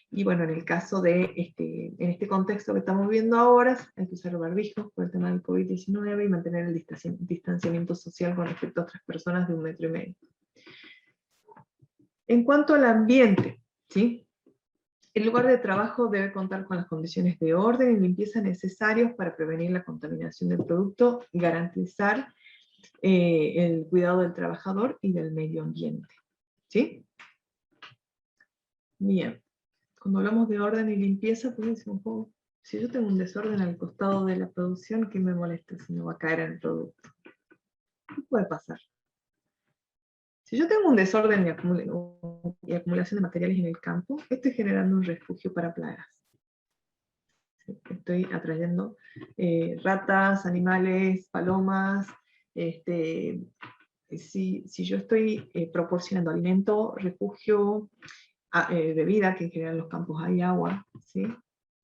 Y bueno, en el caso de, en este contexto que estamos viendo ahora, hay que usar barbijos por el tema del COVID-19 y mantener el distanciamiento social con respecto a otras personas de 1,5 metros. En cuanto al ambiente, ¿sí? El lugar de trabajo debe contar con las condiciones de orden y limpieza necesarias para prevenir la contaminación del producto y garantizar el cuidado del trabajador y del medio ambiente, ¿sí? Bien. Cuando hablamos de orden y limpieza, pues decimos, oh, si yo tengo un desorden al costado de la producción, ¿qué me molesta si no va a caer en el producto? ¿Qué puede pasar? Si yo tengo un desorden y acumulación de materiales en el campo, estoy generando un refugio para plagas. Estoy atrayendo ratas, animales, palomas. Si yo estoy proporcionando alimento, refugio, bebida, que en general en los campos hay agua, ¿sí?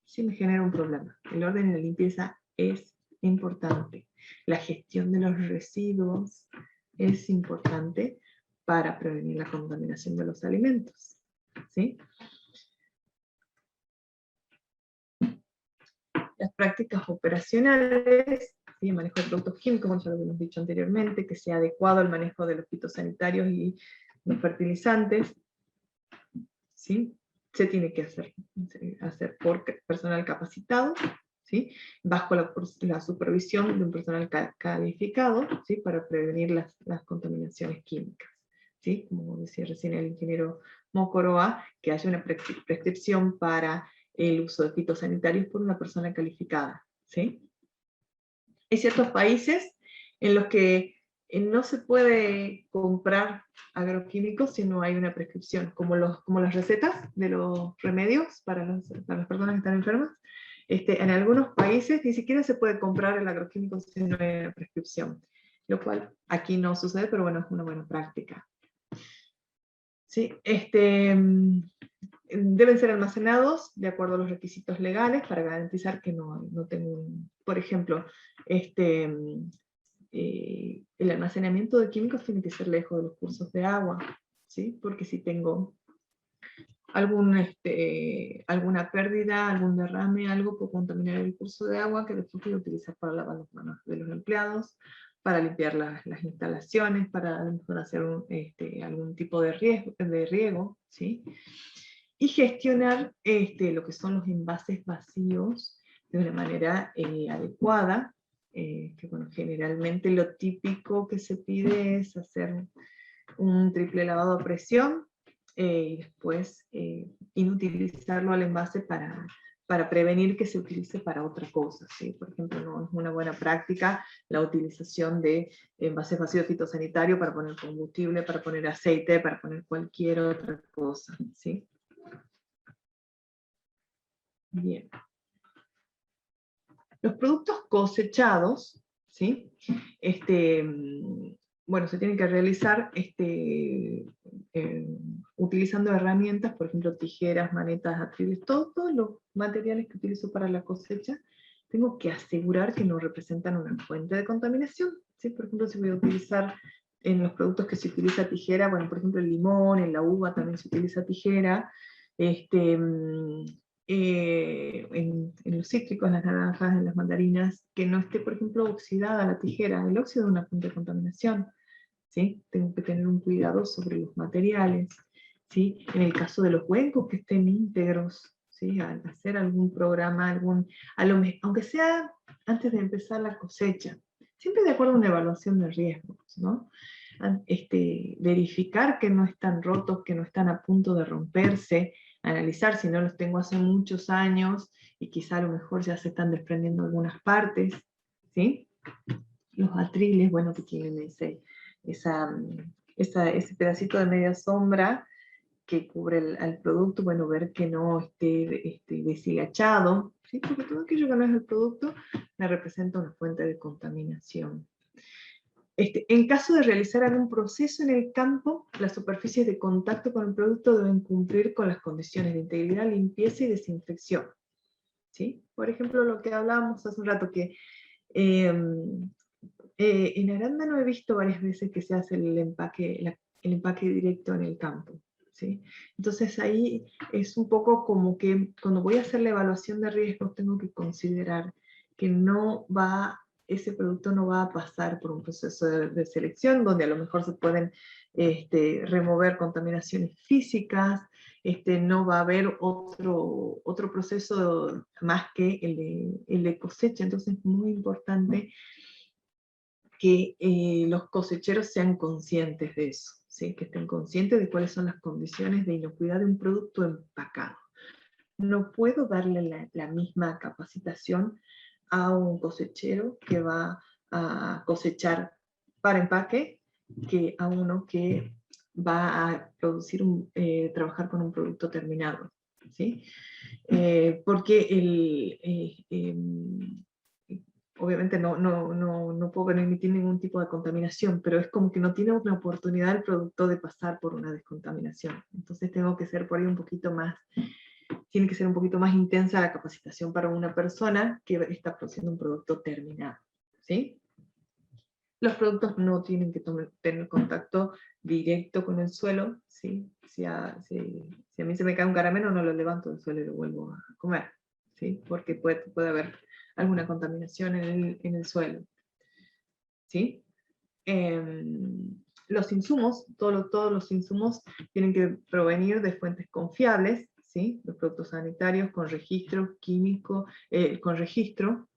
Sí me genera un problema. El orden y la limpieza es importante. La gestión de los residuos es importante para prevenir la contaminación de los alimentos, ¿sí? Las prácticas operacionales, ¿sí? Manejo de productos químicos, como ya lo hemos dicho anteriormente, que sea adecuado al manejo de los fitosanitarios y los fertilizantes, ¿sí? Se tiene que hacer por personal capacitado, ¿sí? Bajo la supervisión de un personal calificado, ¿sí? Para prevenir las contaminaciones químicas, ¿sí? Como decía recién el ingeniero Mocoroa, que haya una prescripción para el uso de fitosanitarios por una persona calificada, ¿sí? Hay ciertos países en los que no se puede comprar agroquímicos si no hay una prescripción, como las recetas de los remedios para las personas que están enfermas. En algunos países ni siquiera se puede comprar el agroquímico si no hay una prescripción, lo cual aquí no sucede, pero bueno, es una buena práctica. Sí, deben ser almacenados de acuerdo a los requisitos legales para garantizar que no tengo por ejemplo, el almacenamiento de químicos tiene que ser lejos de los cursos de agua, ¿sí? Porque si tengo alguna pérdida, algún derrame, algo puede contaminar el curso de agua que después voy a utilizar para lavar las manos de los empleados, para limpiar las instalaciones, para a lo mejor hacer algún tipo de riego, ¿sí? Y gestionar lo que son los envases vacíos de una manera adecuada, que bueno, generalmente lo típico que se pide es hacer un triple lavado a presión y después inutilizarlo al envase para prevenir que se utilice para otra cosa, ¿sí? Por ejemplo, no es una buena práctica la utilización de envases vacíos fitosanitarios para poner combustible, para poner aceite, para poner cualquier otra cosa, ¿sí? Bien. Los productos cosechados, ¿sí? Bueno, se tienen que realizar utilizando herramientas, por ejemplo, tijeras, manetas, atriles, todos los materiales que utilizo para la cosecha, tengo que asegurar que no representan una fuente de contaminación, ¿sí? Por ejemplo, si voy a utilizar en los productos que se utiliza tijera, bueno, por ejemplo, el limón, en la uva también se utiliza tijera, en los cítricos, en las naranjas, en las mandarinas, que no esté, por ejemplo, oxidada la tijera. El óxido es una fuente de contaminación, ¿sí? Tengo que tener un cuidado sobre los materiales, ¿sí? En el caso de los huecos, que estén íntegros, ¿sí? Al hacer algún programa, aunque sea antes de empezar la cosecha, siempre de acuerdo a una evaluación de riesgos, ¿no? Verificar que no están rotos, que no están a punto de romperse, analizar si no los tengo hace muchos años y quizá a lo mejor ya se están desprendiendo algunas partes, ¿sí? Los atriles, bueno, que tienen ese pedacito de media sombra que cubre al producto, bueno, ver que no esté deshilachado, ¿sí? Porque todo aquello que no es el producto me representa una fuente de contaminación. En caso de realizar algún proceso en el campo, las superficies de contacto con el producto deben cumplir con las condiciones de integridad, limpieza y desinfección, ¿sí? Por ejemplo, lo que hablábamos hace un rato, que En arándano he visto varias veces que se hace el empaque directo en el campo, ¿sí? Entonces ahí es un poco como que cuando voy a hacer la evaluación de riesgos tengo que considerar que ese producto no va a pasar por un proceso de selección donde a lo mejor se pueden remover contaminaciones físicas, no va a haber otro proceso más que el de cosecha. Entonces es muy importante que los cosecheros sean conscientes de eso, ¿sí? Que estén conscientes de cuáles son las condiciones de inocuidad de un producto empacado. No puedo darle la misma capacitación a un cosechero que va a cosechar para empaque que a uno que va a trabajar con un producto terminado, ¿sí? Porque obviamente no puedo permitir ningún tipo de contaminación, pero es como que no tiene una oportunidad el producto de pasar por una descontaminación. Entonces tengo que ser por ahí tiene que ser un poquito más intensa la capacitación para una persona que está produciendo un producto terminado, ¿sí? Los productos no tienen que tener contacto directo con el suelo, ¿sí? Si a mí se me cae un caramelo, no lo levanto del suelo y lo vuelvo a comer, ¿sí? Porque puede haber alguna contaminación en el suelo, ¿sí? Los insumos, todos los insumos tienen que provenir de fuentes confiables, ¿sí? Los productos sanitarios con registro químico, con registro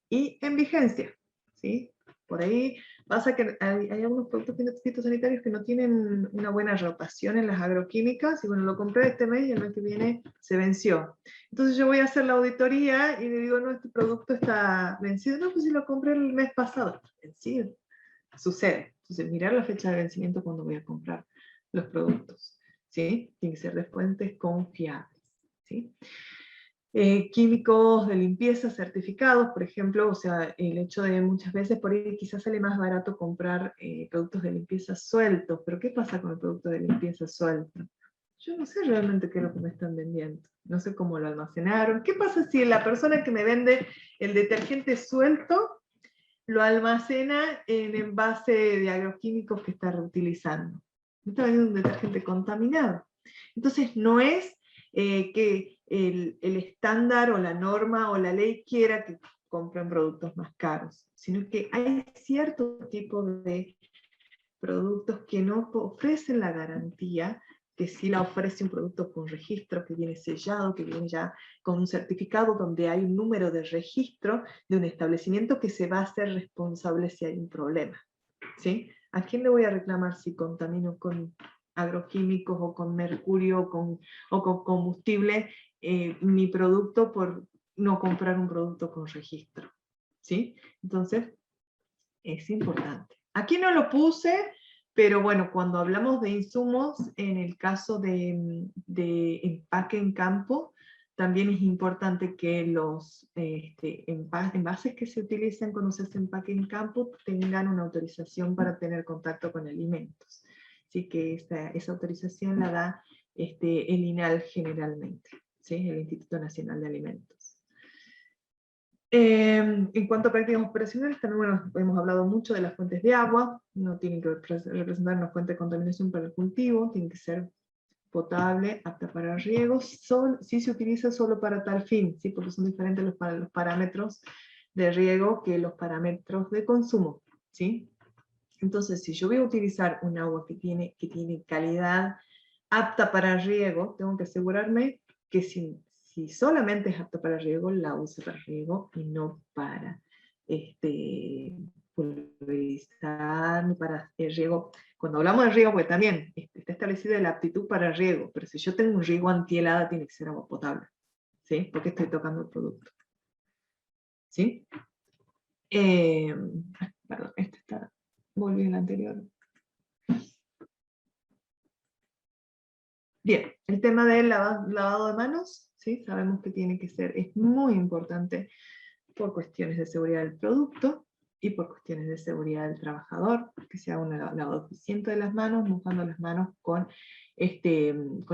y en vigencia, ¿sí? Por ahí pasa que hay algunos productos fitosanitarios que no tienen una buena rotación en las agroquímicas, y bueno, lo compré este mes y el mes que viene se venció. Entonces yo voy a hacer la auditoría y le digo, no, este producto está vencido. No, pues si lo compré el mes pasado, está vencido. Sucede. Entonces mirar la fecha de vencimiento cuando voy a comprar los productos, ¿sí? Tiene que ser de fuentes confiables, ¿sí? Químicos de limpieza certificados, por ejemplo, o sea, el hecho de muchas veces por ahí quizás sale más barato comprar productos de limpieza sueltos, pero ¿qué pasa con el producto de limpieza suelto? Yo no sé realmente qué es lo que me están vendiendo, no sé cómo lo almacenaron. ¿Qué pasa si la persona que me vende el detergente suelto lo almacena en envase de agroquímicos que está reutilizando? Me está vendiendo un detergente contaminado. Entonces no es que el estándar o la norma o la ley quiera que compren productos más caros, sino que hay cierto tipo de productos que no ofrecen la garantía que sí la ofrece un producto con registro, que viene sellado, que viene ya con un certificado donde hay un número de registro de un establecimiento que se va a hacer responsable si hay un problema, ¿sí? ¿A quién le voy a reclamar si contamino con agroquímicos o con mercurio o con combustible mi producto por no comprar un producto con registro? ¿Sí? Entonces, es importante. Aquí no lo puse, pero bueno, cuando hablamos de insumos, en el caso de empaque en campo, también es importante que los envases que se utilizan cuando se hace empaque en campo tengan una autorización para tener contacto con alimentos. Así que esa autorización la da el INAL generalmente, ¿sí? El Instituto Nacional de Alimentos. En cuanto a prácticas operacionales, también bueno, hemos hablado mucho de las fuentes de agua, no tienen que representar una fuente de contaminación para el cultivo, tienen que ser potable, apta para riego, sí se utiliza solo para tal fin, ¿sí? Porque son diferentes los parámetros de riego que los parámetros de consumo, ¿sí? Entonces, si yo voy a utilizar un agua que tiene calidad apta para riego, tengo que asegurarme que si solamente es apta para riego, la use para riego y no para pulverizar ni para riego. Cuando hablamos de riego, pues también está establecida la aptitud para riego, pero si yo tengo un riego antihelada, tiene que ser agua potable, ¿sí? Porque estoy tocando el producto, ¿sí? Perdón, este está, volví al anterior. Bien, el tema del lavado de manos, ¿sí? Sabemos que tiene que ser, es muy importante por cuestiones de seguridad del producto y por cuestiones de seguridad del trabajador, que sea un lavado eficiente de las manos, mojando las manos con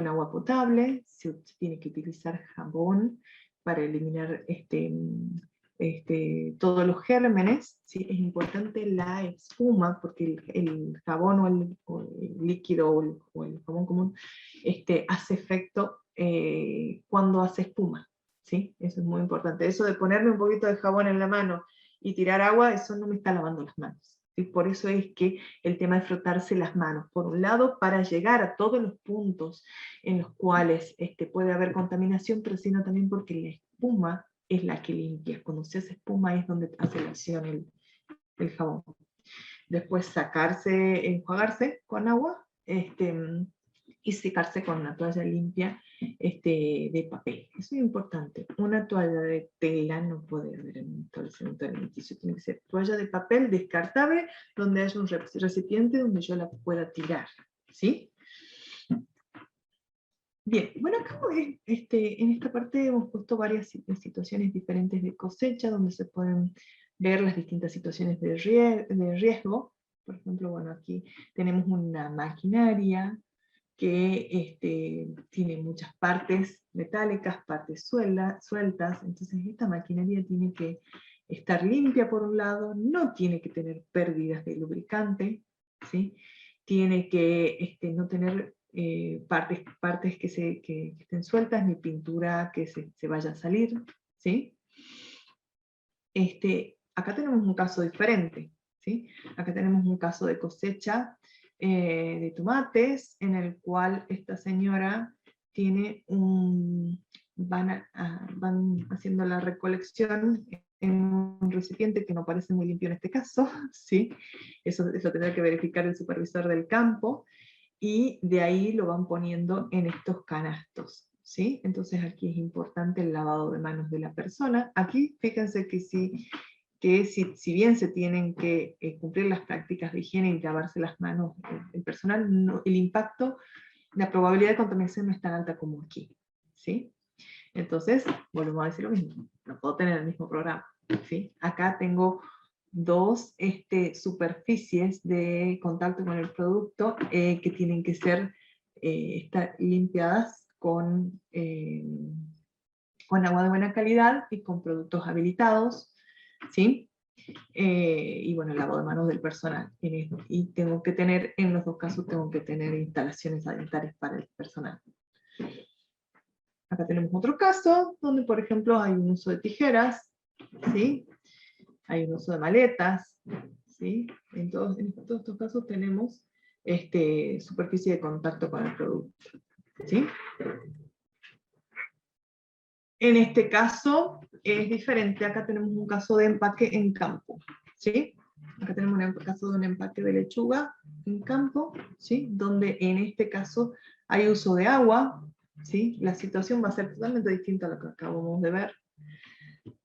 agua potable. Se tiene que utilizar jabón para eliminar todos los gérmenes, ¿sí? Es importante la espuma, porque el jabón o el líquido o el jabón común hace efecto cuando hace espuma, ¿sí? Eso es muy importante. Eso de ponerme un poquito de jabón en la mano y tirar agua, eso no me está lavando las manos. ¿Sí? Por eso es que el tema de frotarse las manos, por un lado, para llegar a todos los puntos en los cuales puede haber contaminación, pero sino también porque la espuma es la que limpia. Cuando se hace espuma es donde hace la acción el jabón. Después enjuagarse con agua, y secarse con una toalla limpia de papel. Eso es importante. Una toalla de tela no puede haber en un establecimiento alimenticio, tiene que ser toalla de papel descartable, donde haya un recipiente donde yo la pueda tirar, ¿sí? Bien, bueno, acá en esta parte hemos puesto varias situaciones diferentes de cosecha, donde se pueden ver las distintas situaciones de riesgo. Por ejemplo, bueno, aquí tenemos una maquinaria que tiene muchas partes metálicas, partes sueltas, entonces esta maquinaria tiene que estar limpia por un lado, no tiene que tener pérdidas de lubricante, ¿sí? Tiene que no tener partes que estén sueltas, ni pintura que se vaya a salir, ¿sí? Acá tenemos un caso diferente, ¿sí? Acá tenemos un caso de cosecha de tomates, en el cual esta señora tiene van haciendo la recolección en un recipiente que no parece muy limpio en este caso, ¿sí? Eso lo tendrá que verificar el supervisor del campo, y de ahí lo van poniendo en estos canastos, ¿sí? Entonces aquí es importante el lavado de manos de la persona. Aquí fíjense que si bien se tienen que cumplir las prácticas de higiene y lavarse las manos el personal, el impacto, la probabilidad de contaminación no es tan alta como aquí, ¿sí? Entonces, volvemos a decir lo mismo, no puedo tener el mismo programa, ¿sí? Acá tengo dos superficies de contacto con el producto que tienen que ser estar limpiadas con agua de buena calidad y con productos habilitados, ¿sí? Y bueno, el lavado de manos del personal. Y tengo que tener, en los dos casos, tengo que tener instalaciones sanitarias para el personal. Acá tenemos otro caso, donde por ejemplo hay un uso de tijeras, ¿sí? Hay un uso de maletas, ¿sí? En todos estos casos tenemos superficie de contacto con el producto, ¿sí? En este caso es diferente, acá tenemos un caso de empaque en campo, ¿sí? Acá tenemos un caso de un empaque de lechuga en campo, ¿sí? Donde en este caso hay uso de agua, ¿sí? La situación va a ser totalmente distinta a lo que acabamos de ver,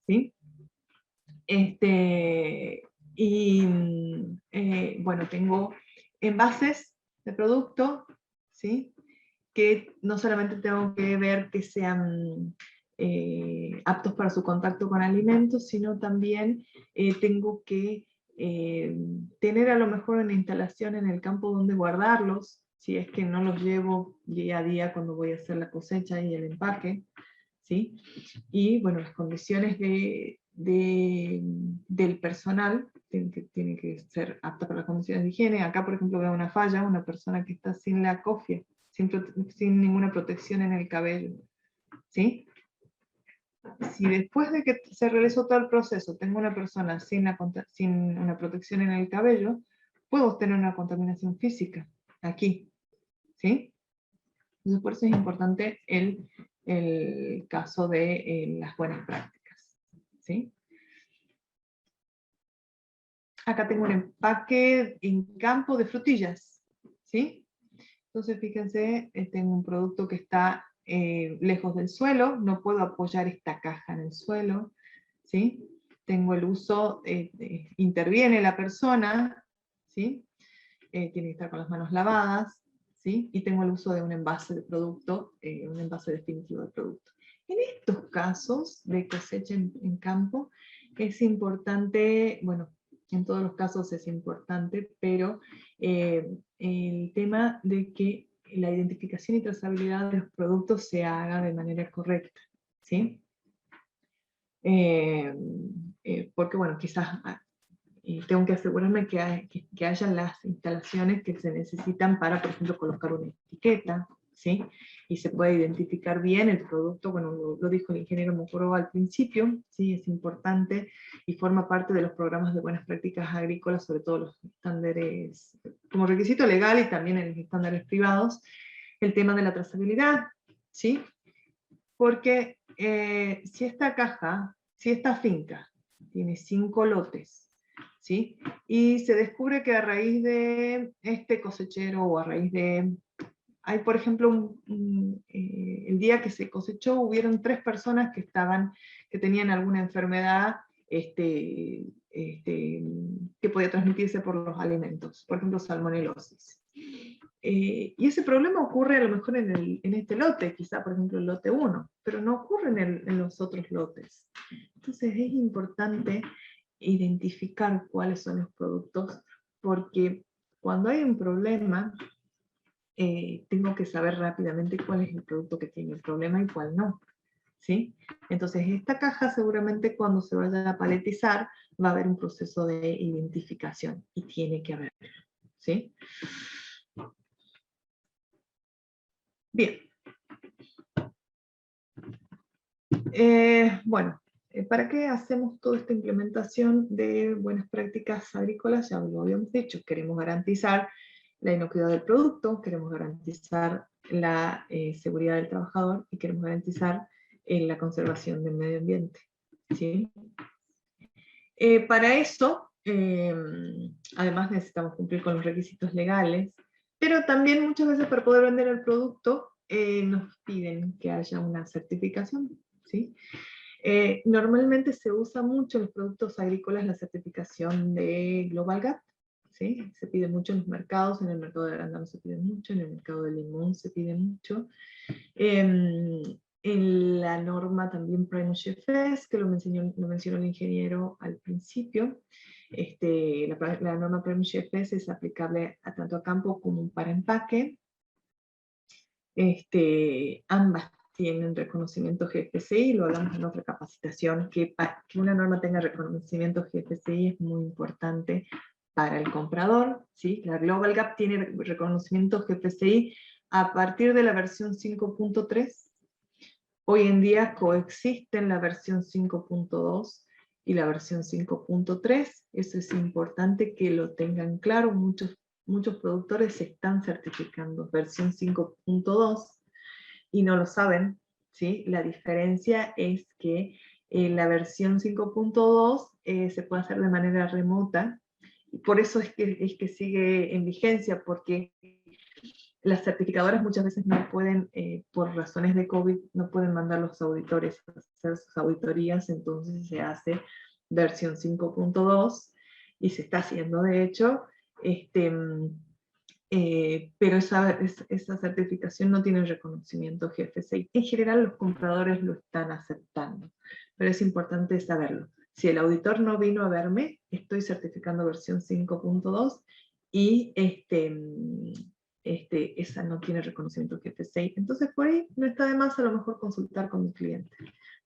¿sí? Bueno, tengo envases de producto, ¿sí? Que no solamente tengo que ver que sean aptos para su contacto con alimentos, sino también tengo que tener a lo mejor una instalación en el campo donde guardarlos, si es que no los llevo día a día cuando voy a hacer la cosecha y el empaque, ¿sí? Y bueno, las condiciones del personal tienen que ser aptas para las condiciones de higiene. Acá, por ejemplo, veo una falla, una persona que está sin la cofia, sin ninguna protección en el cabello, ¿sí? Si después de que se realizó todo el proceso tengo una persona sin una protección en el cabello, puedo tener una contaminación física aquí, ¿sí? Entonces por eso es importante el caso de las buenas prácticas, ¿sí? Acá tengo un empaque en campo de frutillas, ¿sí? Entonces fíjense, tengo un producto que está lejos del suelo, no puedo apoyar esta caja en el suelo, ¿sí? Tengo el uso, interviene la persona, ¿sí? Tiene que estar con las manos lavadas, ¿sí? Y tengo el uso de un envase de producto, un envase definitivo de producto. En estos casos de cosecha en campo, es importante, bueno, en todos los casos es importante, pero el tema de que la identificación y trazabilidad de los productos se haga de manera correcta, ¿sí? porque bueno, quizás tengo que asegurarme que haya las instalaciones que se necesitan para, por ejemplo, colocar una etiqueta, ¿sí? Y se puede identificar bien el producto, bueno, lo dijo el ingeniero Mokoro al principio, ¿sí? Es importante y forma parte de los programas de buenas prácticas agrícolas, sobre todo los estándares, como requisito legal y también en los estándares privados, el tema de la trazabilidad, ¿sí? Porque si esta finca tiene 5 lotes, ¿sí? Y se descubre que a raíz de este cosechero o a raíz de... Hay, por ejemplo, el día que se cosechó hubieron 3 personas que tenían alguna enfermedad que podía transmitirse por los alimentos, por ejemplo, salmonelosis. Y ese problema ocurre a lo mejor en este lote, quizá por ejemplo el lote 1, pero no ocurre en los otros lotes. Entonces es importante identificar cuáles son los productos, porque cuando hay un problema, tengo que saber rápidamente cuál es el producto que tiene el problema y cuál no. ¿Sí? Entonces esta caja seguramente cuando se vaya a paletizar va a haber un proceso de identificación, y tiene que haber. ¿Sí? Bien. Bueno, ¿para qué hacemos toda esta implementación de buenas prácticas agrícolas? Ya lo habíamos dicho, queremos garantizar la inocuidad del producto, queremos garantizar la seguridad del trabajador y queremos garantizar la conservación del medio ambiente. ¿Sí? Para eso, además necesitamos cumplir con los requisitos legales, pero también muchas veces para poder vender el producto nos piden que haya una certificación. ¿Sí? Normalmente se usa mucho en los productos agrícolas la certificación de Global Gap, ¿sí? Se pide mucho en los mercados, en el mercado de arándanos se pide mucho, en el mercado de limón se pide mucho. En la norma también Prime GFS, que lo mencionó el ingeniero al principio, la norma Prime GFS es aplicable tanto a campo como para empaque. Ambas tienen reconocimiento GFCI, lo hablamos en otra capacitación, que una norma tenga reconocimiento GFCI es muy importante para el comprador, ¿sí? La Global Gap tiene reconocimiento GFCI a partir de la versión 5.3, hoy en día coexisten la versión 5.2 y la versión 5.3, eso es importante que lo tengan claro, muchos productores se están certificando versión 5.2 y no lo saben, ¿sí? La diferencia es que la versión 5.2 se puede hacer de manera remota, y por eso es que sigue en vigencia, porque las certificadoras muchas veces no pueden, por razones de COVID, no pueden mandar los auditores a hacer sus auditorías, entonces se hace versión 5.2, y se está haciendo de hecho, pero esa certificación no tiene reconocimiento GFCI. En general los compradores lo están aceptando, pero es importante saberlo. Si el auditor no vino a verme, estoy certificando versión 5.2 y esa no tiene reconocimiento GFCI. Entonces por ahí no está de más a lo mejor consultar con mi cliente,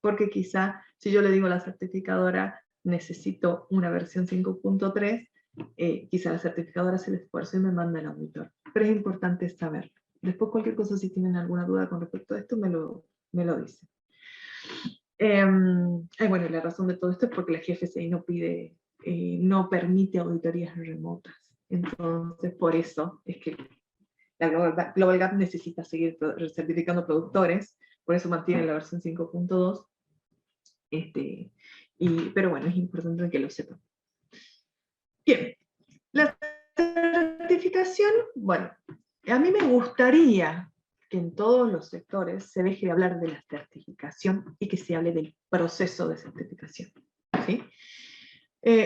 porque quizá si yo le digo a la certificadora necesito una versión 5.3, quizá la certificadora hace el esfuerzo y me manda el auditor. Pero es importante saberlo. Después cualquier cosa, si tienen alguna duda con respecto a esto, me lo dicen. Bueno, la razón de todo esto es porque la GFCI no permite auditorías remotas. Entonces, por eso es que la Global Gap necesita seguir certificando productores, por eso mantiene la versión 5.2. Pero bueno, es importante que lo sepan. Bien, la certificación, bueno, a mí me gustaría que en todos los sectores se deje de hablar de la certificación y que se hable del proceso de certificación. ¿Sí?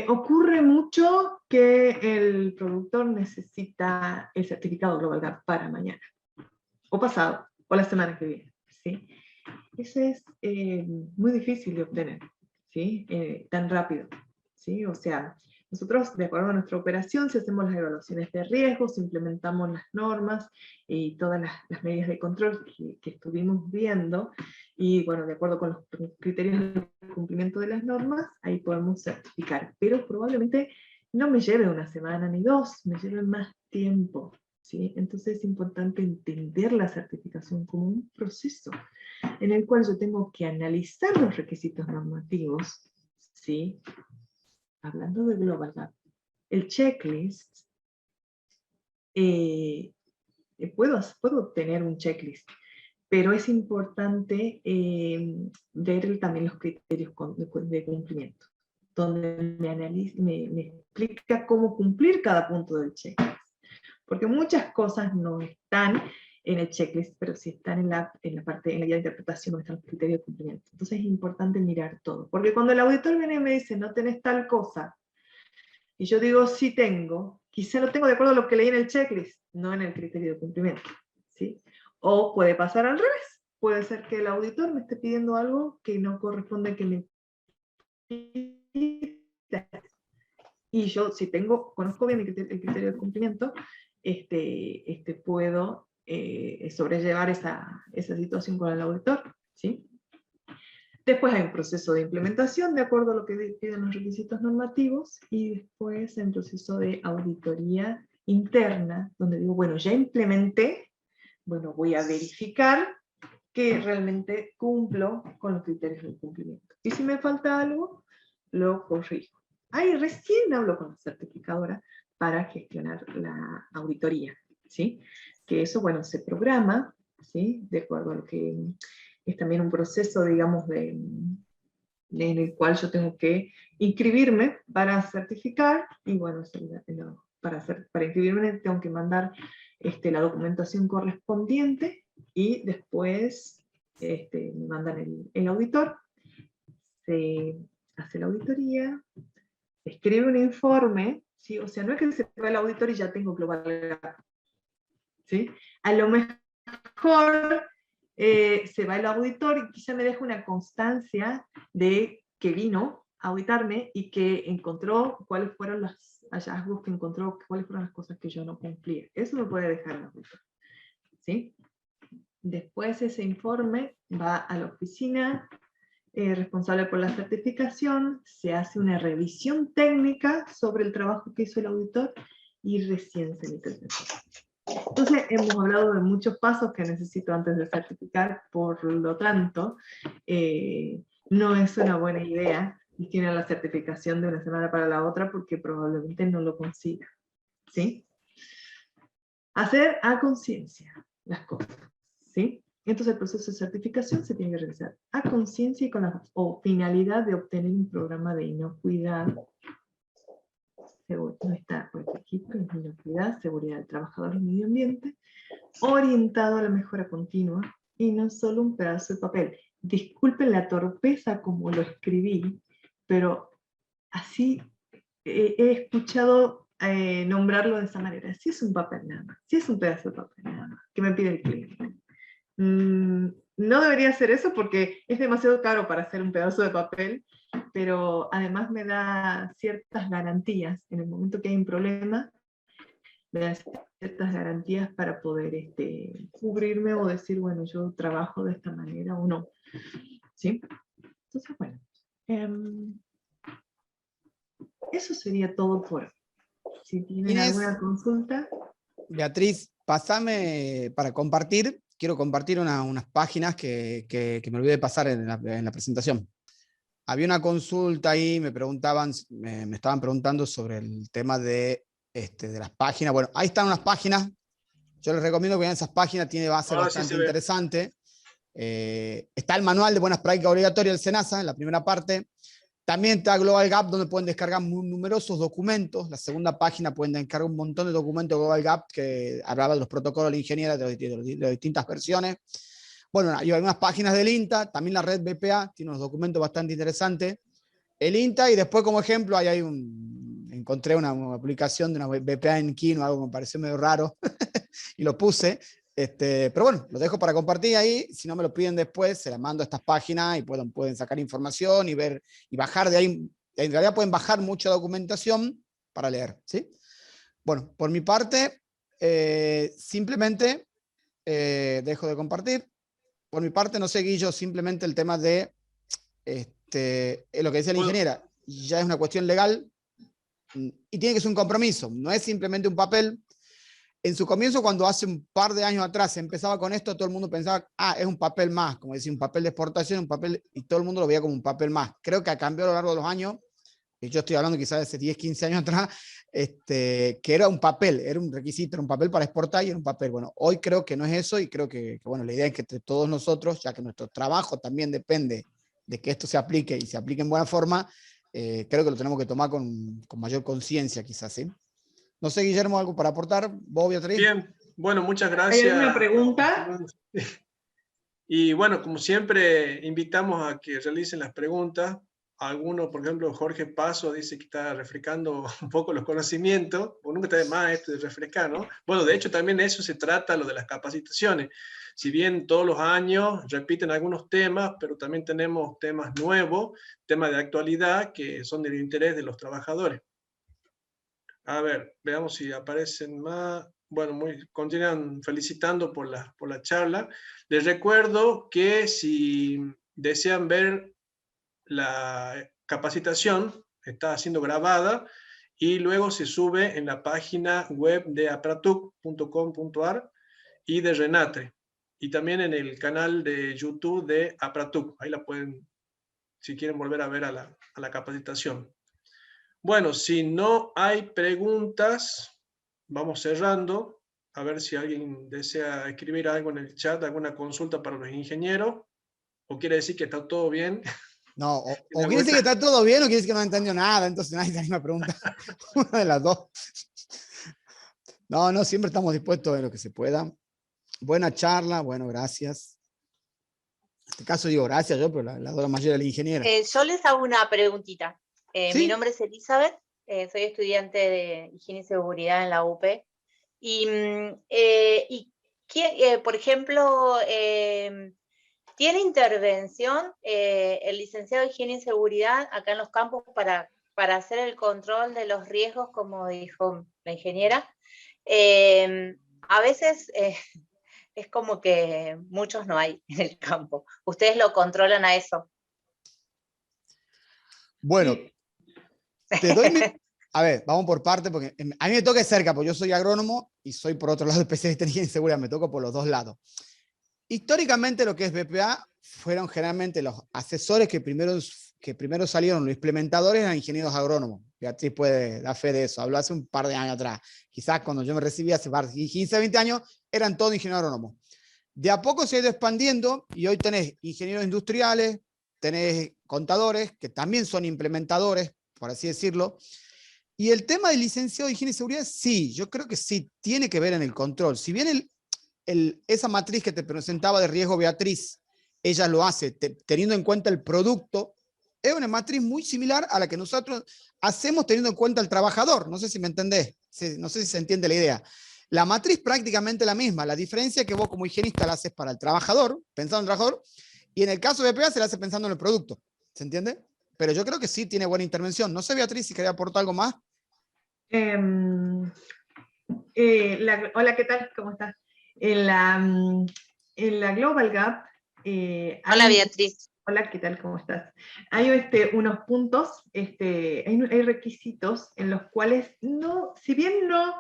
Ocurre mucho que el productor necesita el certificado Global Gap para mañana, o pasado, o la semana que viene. ¿Sí? Eso es muy difícil de obtener, ¿sí? Tan rápido. ¿Sí? O sea, nosotros, de acuerdo a nuestra operación, si hacemos las evaluaciones de riesgos, implementamos las normas y todas las medidas de control que estuvimos viendo, y bueno, de acuerdo con los criterios de cumplimiento de las normas, ahí podemos certificar. Pero probablemente no me lleve una semana ni dos, me lleve más tiempo, ¿sí? Entonces es importante entender la certificación como un proceso en el cual yo tengo que analizar los requisitos normativos, ¿sí? Hablando de Global Gap, el checklist, puedo tener un checklist, pero es importante ver también los criterios de cumplimiento, donde me explica cómo cumplir cada punto del checklist. Porque muchas cosas no están en el checklist, pero sí están en la parte, en la guía de interpretación, donde están los criterios de cumplimiento. Entonces es importante mirar todo. Porque cuando el auditor viene y me dice, no tenés tal cosa, y yo digo, sí tengo, quizá lo tengo de acuerdo a lo que leí en el checklist, no en el criterio de cumplimiento, ¿sí? O puede pasar al revés. Puede ser que el auditor me esté pidiendo algo que no corresponde que me pida. Y yo, si conozco bien el criterio de cumplimiento, puedo sobrellevar esa situación con el auditor, ¿sí? Después hay un proceso de implementación de acuerdo a lo que piden los requisitos normativos, y después hay un proceso de auditoría interna, donde digo, bueno, ya implementé, bueno, voy a verificar que realmente cumplo con los criterios de cumplimiento. Y si me falta algo, lo corrijo. Ahí recién hablo con la certificadora para gestionar la auditoría, ¿sí? Que eso, bueno, se programa, ¿sí? De acuerdo a lo que es también un proceso, digamos, en el cual yo tengo que inscribirme para certificar, y bueno, para inscribirme tengo que mandar la documentación correspondiente, y después me mandan el auditor, se hace la auditoría, escribe un informe, ¿sí? O sea, no es que se va el auditor y ya tengo Global Gap, ¿sí? A lo mejor se va el auditor y quizá me deja una constancia de que vino a auditarme y que encontró cuáles fueron los hallazgos que encontró, cuáles fueron las cosas que yo no cumplía. Eso me puede dejar el auditor, ¿sí? Después ese informe va a la oficina responsable por la certificación, se hace una revisión técnica sobre el trabajo que hizo el auditor y recién se emite el certificado. Entonces hemos hablado de muchos pasos que necesito antes de certificar, por lo tanto, no es una buena idea tiene la certificación de una semana para la otra, porque probablemente no lo consiga, ¿sí? Hacer a conciencia las cosas, ¿sí? Entonces el proceso de certificación se tiene que realizar a conciencia y con la finalidad de obtener un programa de inocuidad, no está por el registro, es inocuidad, seguridad del trabajador y medio ambiente, orientado a la mejora continua, y no solo un pedazo de papel. Disculpen la torpeza como lo escribí, pero así he escuchado nombrarlo de esa manera. Si es un papel nada más, si es un pedazo de papel nada más, que me pide el cliente. No debería ser eso porque es demasiado caro para hacer un pedazo de papel, pero además me da ciertas garantías. En el momento que hay un problema, me da ciertas garantías para poder cubrirme o decir, bueno, yo trabajo de esta manera o no, ¿sí? Entonces, bueno, eso sería todo por hoy. Si tienen Inés, alguna consulta. Beatriz, pasame para compartir. Quiero compartir unas páginas que me olvidé de pasar en la presentación. Había una consulta ahí, me estaban preguntando sobre el tema de las páginas. Bueno, ahí están unas páginas. Yo les recomiendo que vean esas páginas, va a ser bastante interesante. Está el manual de buenas prácticas obligatorias del SENASA en la primera parte. También está Global Gap, donde pueden descargar numerosos documentos. La segunda página pueden descargar un montón de documentos de Global Gap que hablaba de los protocolos de la ingeniería de las distintas versiones. Bueno, hay algunas páginas del INTA, también la red BPA tiene unos documentos bastante interesantes. El INTA, y después como ejemplo, encontré una publicación de una BPA en Kino, algo que me pareció medio raro, y lo puse. Pero bueno, lo dejo para compartir ahí. Si no me lo piden después, se las mando a estas páginas y pueden sacar información y ver y bajar de ahí. En realidad pueden bajar mucha documentación para leer, ¿sí? Bueno, por mi parte, simplemente dejo de compartir. por mi parte, no sé, Guillo, simplemente el tema de lo que decía la ingeniera, ya es una cuestión legal y tiene que ser un compromiso, no es simplemente un papel. En su comienzo, cuando hace un par de años atrás se empezaba con esto, todo el mundo pensaba, es un papel más, como decía, un papel de exportación, un papel, y todo el mundo lo veía como un papel más. Creo que ha cambiado a lo largo de los años, y yo estoy hablando quizás de hace 10, 15 años atrás, que era un papel, era un requisito, era un papel para exportar y era un papel. Bueno, hoy creo que no es eso y creo que bueno, la idea es que entre todos nosotros, ya que nuestro trabajo también depende de que esto se aplique y se aplique en buena forma, creo que lo tenemos que tomar con mayor conciencia quizás, ¿sí? No sé, Guillermo, ¿algo para aportar? ¿Vos, Beatriz? Bien, bueno, muchas ¿Hay gracias. alguna pregunta? Y bueno, como siempre, invitamos a que realicen las preguntas. Algunos, por ejemplo, Jorge Paso dice que está refrescando un poco los conocimientos, o nunca está de más esto de refrescar, ¿no? Bueno, de hecho también de eso se trata lo de las capacitaciones. Si bien todos los años repiten algunos temas, pero también tenemos temas nuevos, temas de actualidad que son del interés de los trabajadores. A ver, veamos si aparecen más. Bueno, continúan felicitando por la charla. Les recuerdo que si desean ver la capacitación, está siendo grabada y luego se sube en la página web de apratuc.com.ar y de Renatre. Y también en el canal de YouTube de Apratuc. Ahí la pueden, si quieren volver a ver a la capacitación. Bueno, si no hay preguntas, vamos cerrando. A ver si alguien desea escribir algo en el chat, alguna consulta para los ingenieros, o quiere decir que está todo bien. No, o quiere decir que está todo bien o quiere decir que no entendió nada, entonces nadie tiene una pregunta. Una de las dos. No, siempre estamos dispuestos a ver lo que se pueda. Buena charla, bueno, gracias. En este caso digo gracias yo, pero la doy la mayoría de la ingeniera. Yo les hago una preguntita. ¿Sí? Mi nombre es Elizabeth, soy estudiante de Higiene y Seguridad en la UP. Y por ejemplo, ¿tiene intervención el licenciado de Higiene y Seguridad acá en los campos para hacer el control de los riesgos, como dijo la ingeniera? A veces es como que muchos no hay en el campo. ¿Ustedes lo controlan a eso? Bueno, te doy mi... A ver, vamos por parte, porque a mí me toca cerca, porque yo soy agrónomo y soy por otro lado especialista en higiene y seguridad, me toca por los dos lados. Históricamente lo que es BPA fueron generalmente los asesores que primero salieron, los implementadores eran ingenieros agrónomos. Beatriz puede dar fe de eso, habló hace un par de años atrás. Quizás cuando yo me recibí hace 15, 20 años, eran todos ingenieros agrónomos. De a poco se ha ido expandiendo y hoy tenés ingenieros industriales, tenés contadores, que también son implementadores, por así decirlo. Y el tema del licenciado de higiene y seguridad, sí, yo creo que sí, tiene que ver en el control. Si bien esa matriz que te presentaba de riesgo Beatriz, ella lo hace teniendo en cuenta el producto, es una matriz muy similar a la que nosotros hacemos teniendo en cuenta el trabajador. No sé si me entendés, no sé si se entiende la idea. La matriz prácticamente la misma, la diferencia es que vos como higienista la haces para el trabajador, pensando en el trabajador, y en el caso de BPA se la hace pensando en el producto. ¿Se entiende? Pero yo creo que sí tiene buena intervención. No sé, Beatriz, si quería aportar algo más. Hola, ¿qué tal? ¿Cómo estás? En la Global Gap... Hola, Beatriz. Hola, ¿qué tal? ¿Cómo estás? Hay unos puntos, hay requisitos en los cuales, si bien no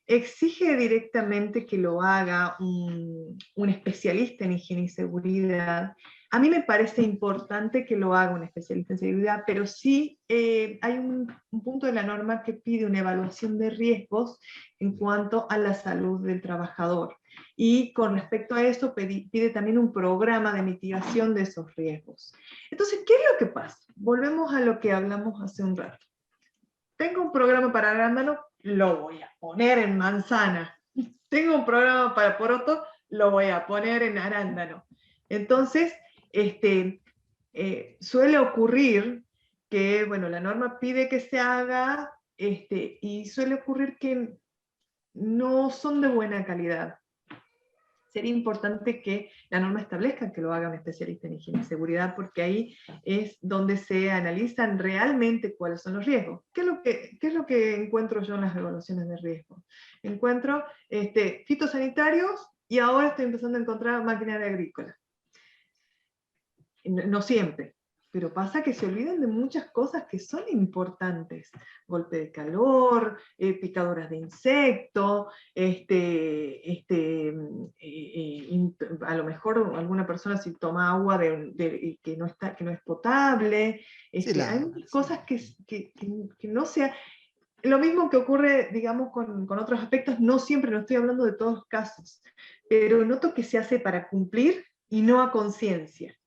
exige directamente que lo haga un especialista en higiene y seguridad, a mí me parece importante que lo haga un especialista en seguridad, pero sí hay un punto de la norma que pide una evaluación de riesgos en cuanto a la salud del trabajador. Y con respecto a eso pide también un programa de mitigación de esos riesgos. Entonces, ¿qué es lo que pasa? Volvemos a lo que hablamos hace un rato. Tengo un programa para arándano, lo voy a poner en manzana. Tengo un programa para poroto, lo voy a poner en arándano. Entonces, suele ocurrir que, bueno, la norma pide que se haga, y suele ocurrir que no son de buena calidad. Sería importante que la norma establezca que lo haga un especialista en higiene y seguridad, porque ahí es donde se analizan realmente cuáles son los riesgos. ¿Qué es lo que encuentro yo en las evaluaciones de riesgo? Encuentro fitosanitarios y ahora estoy empezando a encontrar maquinaria agrícola. no siempre, pero pasa que se olvidan de muchas cosas que son importantes. Golpe de calor, picaduras de insecto, a lo mejor alguna persona si toma agua que no es potable. Hay muchas cosas que no sea... Lo mismo que ocurre, digamos, con otros aspectos, no siempre, no estoy hablando de todos los casos, pero noto que se hace para cumplir y no a conciencia.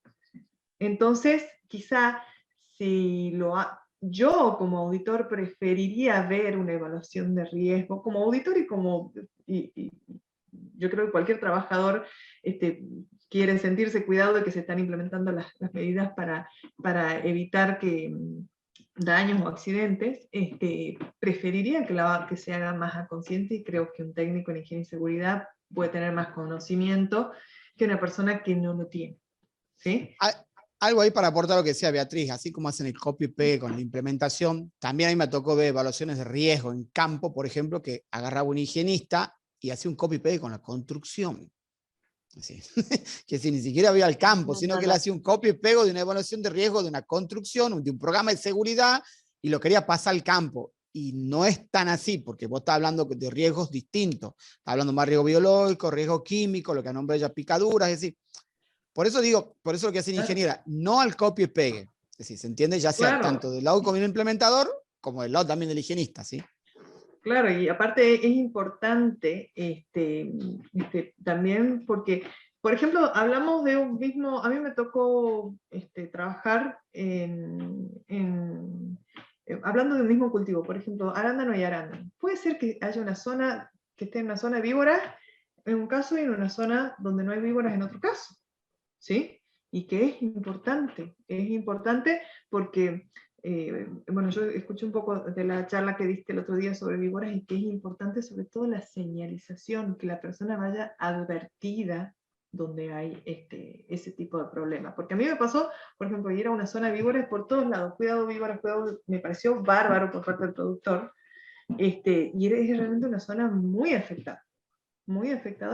Entonces, quizá yo como auditor preferiría ver una evaluación de riesgo, como auditor y yo creo que cualquier trabajador quiere sentirse cuidado de que se están implementando las medidas para evitar daños o accidentes, preferiría que se haga más a conciencia, y creo que un técnico en higiene y seguridad puede tener más conocimiento que una persona que no lo tiene. ¿Sí? Algo ahí para aportar lo que decía Beatriz, así como hacen el copy-paste con la implementación, también a mí me tocó ver evaluaciones de riesgo en campo, por ejemplo, que agarraba un higienista y hacía un copy-paste con la construcción. Así. Que si ni siquiera había al campo, sino que él hacía un copy-paste de una evaluación de riesgo de una construcción, de un programa de seguridad, y lo quería pasar al campo. Y no es tan así, porque vos estás hablando de riesgos distintos. Estás hablando más de riesgo biológico, riesgo químico, lo que nombra ella picaduras, es decir, por eso lo que hace la ingeniera, no al copio y pegue. Es decir, se entiende ya sea tanto del lado como el implementador, como del lado también del higienista, ¿sí? Claro, y aparte es importante también porque, por ejemplo, hablamos de un mismo, a mí me tocó trabajar hablando de un mismo cultivo, por ejemplo, arándano y arándano. Puede ser que haya una zona que esté en una zona de víboras en un caso y en una zona donde no hay víboras en otro caso. ¿Sí? Y que es importante porque, bueno, yo escuché un poco de la charla que diste el otro día sobre víboras, y que es importante sobre todo la señalización, que la persona vaya advertida donde hay ese tipo de problema. Porque a mí me pasó, por ejemplo, ir a una zona de víboras por todos lados, cuidado víboras, cuidado, me pareció bárbaro por parte del productor, y es realmente una zona muy afectada,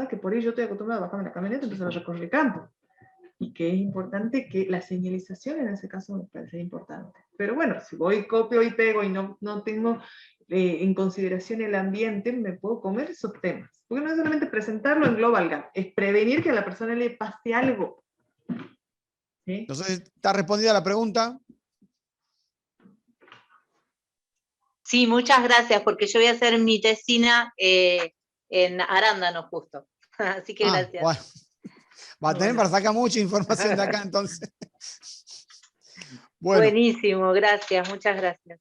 que por ello yo estoy acostumbrada a bajarme la camioneta y empezar a recorrer el campo. Y que es importante que la señalización en ese caso me parece importante. Pero bueno, si voy, copio y pego y no tengo en consideración el ambiente, me puedo comer esos temas. Porque no es solamente presentarlo en Global Gap, es prevenir que a la persona le pase algo. ¿Sí? Entonces, ¿está respondida la pregunta? Sí, muchas gracias, porque yo voy a hacer mi tesina en arándanos justo. Así que gracias. Bueno. Va a tener para sacar mucha información de acá, entonces. Bueno. Buenísimo, gracias, muchas gracias.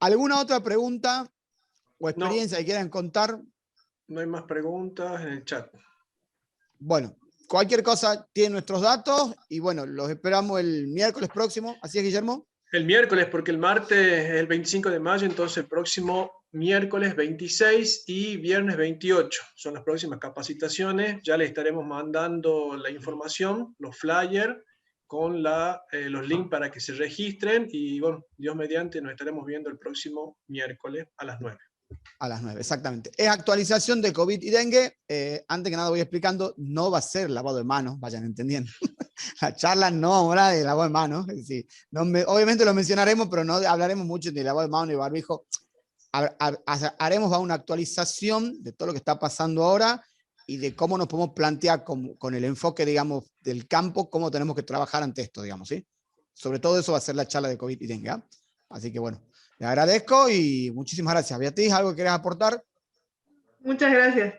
¿Alguna otra pregunta o experiencia que quieran contar? No hay más preguntas en el chat. Bueno, cualquier cosa tiene nuestros datos y bueno, los esperamos el miércoles próximo. ¿Así es, Guillermo? El miércoles, porque el martes es el 25 de mayo, entonces el próximo miércoles 26 y viernes 28 son las próximas capacitaciones. Ya les estaremos mandando la información, los flyers, con los links para que se registren, y bueno, Dios mediante nos estaremos viendo el próximo miércoles a las 9. A las 9, exactamente. Es actualización de COVID y dengue. Antes que nada voy explicando, no va a ser lavado de manos, vayan entendiendo. La charla no habla de lavado de manos. Es decir, obviamente lo mencionaremos, pero no hablaremos mucho de lavado de manos ni barbijo. Haremos una actualización de todo lo que está pasando ahora y de cómo nos podemos plantear con el enfoque, digamos, del campo, cómo tenemos que trabajar ante esto, digamos, ¿sí? Sobre todo eso va a ser la charla de COVID y dengue, ¿eh? Así que bueno, les agradezco y muchísimas gracias. Beatriz, ¿algo que quieras aportar? Muchas gracias.